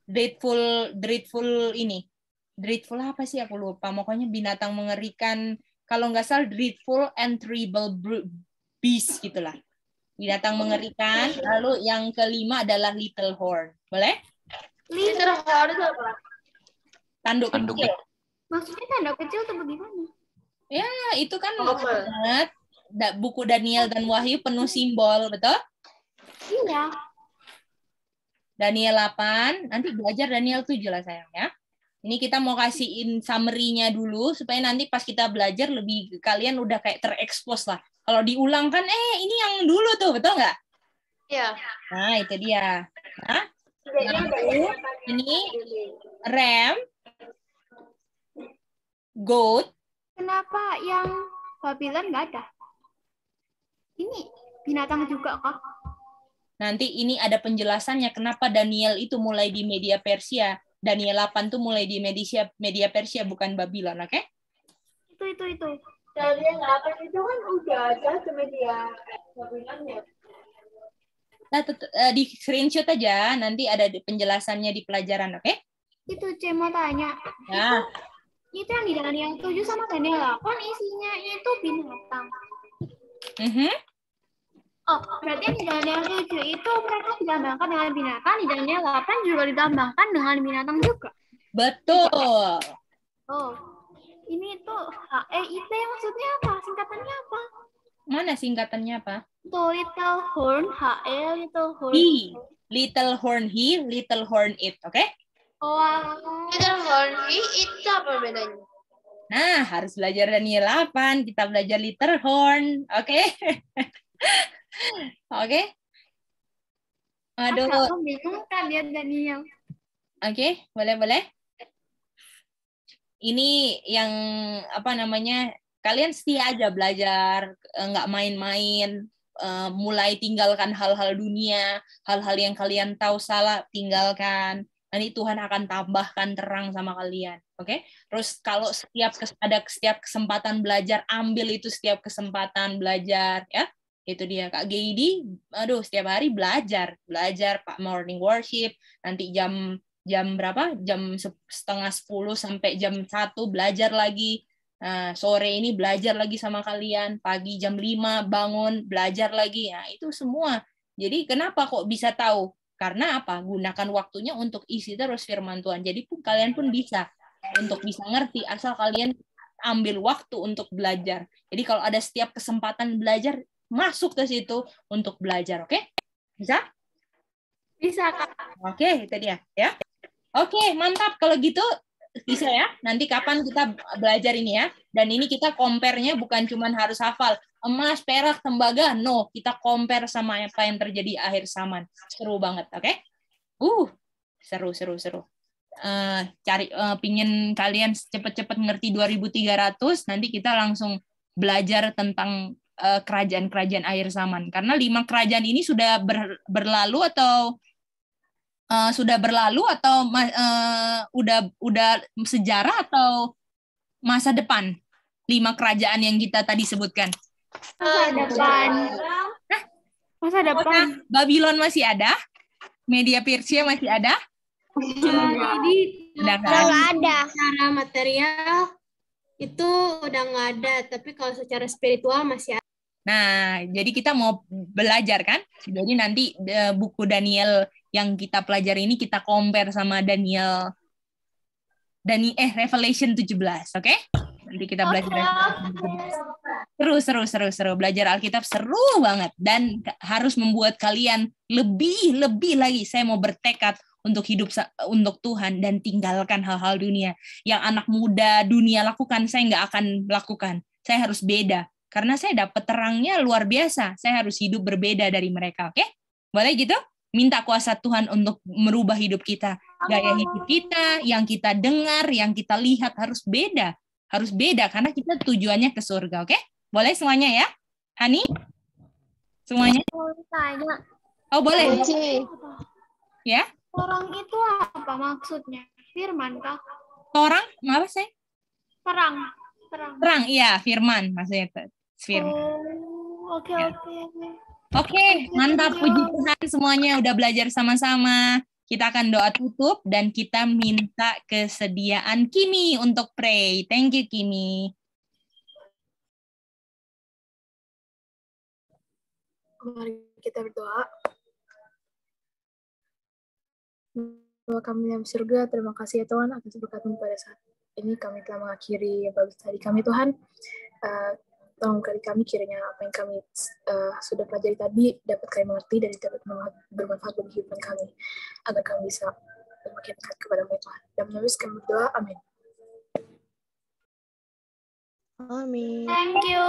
Dreadful ini. Dreadful apa sih? Aku lupa. Pokoknya binatang mengerikan. Kalau nggak salah dreadful and terrible beast gitulah. Binatang mengerikan. Lalu yang kelima adalah little horn. Boleh? Little horn itu apa? Tanduk kecil. Maksudnya tanduk kecil tuh bagaimana? Ya, itu kan banget. Buku Daniel dan Wahyu penuh simbol, betul? Iya. Daniel 8, nanti belajar Daniel 7 lah sayang ya. Ini kita mau kasihin summary-nya dulu supaya nanti pas kita belajar lebih kalian udah kayak terekspos lah. Kalau diulang kan ini yang dulu tuh, betul nggak? Iya. Nah, itu dia. Nah, ini ram, goat. Kenapa yang Babylon nggak ada? Ini binatang juga kah? Nanti ini ada penjelasannya kenapa Daniel itu mulai di media Persia. Daniel 8 tuh mulai di media Persia, bukan Babylon, oke? Itu. Daniel 8 itu kan udah ada di media Babylon ya? Nah, di screenshot aja, nanti ada penjelasannya di pelajaran, oke? Itu C mau tanya. Nah. Itu yang di Daniel 7 sama Daniel 8 isinya itu binatang. Oh, berarti yang di Daniel 7 itu mereka ditambahkan dengan binatang, di Daniel 8 juga ditambahkan dengan binatang juga. Betul. Oh, ini tuh HEIT maksudnya apa? Singkatannya apa? Mana singkatannya apa? Tuh, little horn, little horn. He, little horn he, little horn it, oke? Oh, little horn he, itu apa bedanya? Nah, harus belajar Daniel 8, kita belajar little horn, oke? Oke? Aduh. Aku bingung kan lihat Daniel. Oke, boleh. Ini yang apa namanya? Kalian setia aja belajar, nggak main-main, mulai tinggalkan hal-hal dunia, hal-hal yang kalian tahu salah tinggalkan. Nanti Tuhan akan tambahkan terang sama kalian, oke? Terus kalau setiap kesempatan belajar, ambil itu setiap kesempatan belajar, ya. Itu dia Kak Geidi, setiap hari belajar Pak morning worship, nanti jam berapa? Jam 9:30 sampai jam 1 belajar lagi. Nah, sore ini belajar lagi sama kalian, pagi jam 5 bangun belajar lagi. Nah, itu semua. Jadi kenapa kok bisa tahu? Karena apa? Gunakan waktunya untuk isi terus firman Tuhan. Jadi kalian pun bisa untuk bisa ngerti asal kalian ambil waktu untuk belajar. Jadi kalau ada setiap kesempatan belajar, masuk ke situ untuk belajar, oke? Bisa? Bisa, Kak. Oke, itu dia, ya. Oke, mantap. Kalau gitu bisa ya. Nanti kapan kita belajar ini ya. Dan ini kita compare-nya bukan cuma harus hafal emas, perak, tembaga. No, kita compare sama apa yang terjadi akhir zaman. Seru banget, oke? Seru. Pingin kalian cepet-cepet ngerti 2300, nanti kita langsung belajar tentang kerajaan-kerajaan akhir zaman. Karena 5 kerajaan ini sudah berlalu atau udah sejarah atau masa depan? 5 kerajaan yang kita tadi sebutkan. Masa depan. Babylon masih ada? Media Persia masih ada? Jadi udah nggak ada. Secara material itu udah nggak ada, tapi kalau secara spiritual masih ada. Nah, jadi kita mau belajar kan? Jadi nanti buku Daniel yang kita pelajari ini kita compare sama Revelation 17, oke? Nanti kita belajar. Seru. Belajar Alkitab seru banget dan harus membuat kalian lebih lagi. Saya mau bertekad untuk hidup untuk Tuhan dan tinggalkan hal-hal dunia. Yang anak muda dunia lakukan, saya nggak akan lakukan. Saya harus beda. Karena saya dapat terangnya luar biasa. Saya harus hidup berbeda dari mereka. Oke? Boleh gitu? Minta kuasa Tuhan untuk merubah hidup kita. Gaya hidup kita, yang kita dengar, yang kita lihat harus beda. Harus beda karena kita tujuannya ke surga. Oke? Boleh semuanya ya? Hani? Semuanya? Oh, boleh. Ya? Terang itu apa maksudnya? Firman kah? Orang? Apa sih? Terang. Terang, iya. Firman. Maksudnya firman. Oke. Oke, mantap. Puji Tuhan semuanya udah belajar sama-sama. Kita akan doa tutup dan kita minta kesediaan Kimi untuk pray. Thank you, Kimi. Mari kita berdoa. Bapa kami dalam surga, terima kasih ya Tuhan atas berkat-Mu pada saat ini. Kami telah mengakhiri bagus tadi kami Tuhan. Tolong kali kami kiranya apa yang kami sudah pelajari tadi dapat kami mengerti dan dapat bermanfaat bagi kehidupan kami, agar kami bisa semakin dekat kepada-Mu Tuhan. Dan menulis kami berdoa, amin. Amin. Thank you.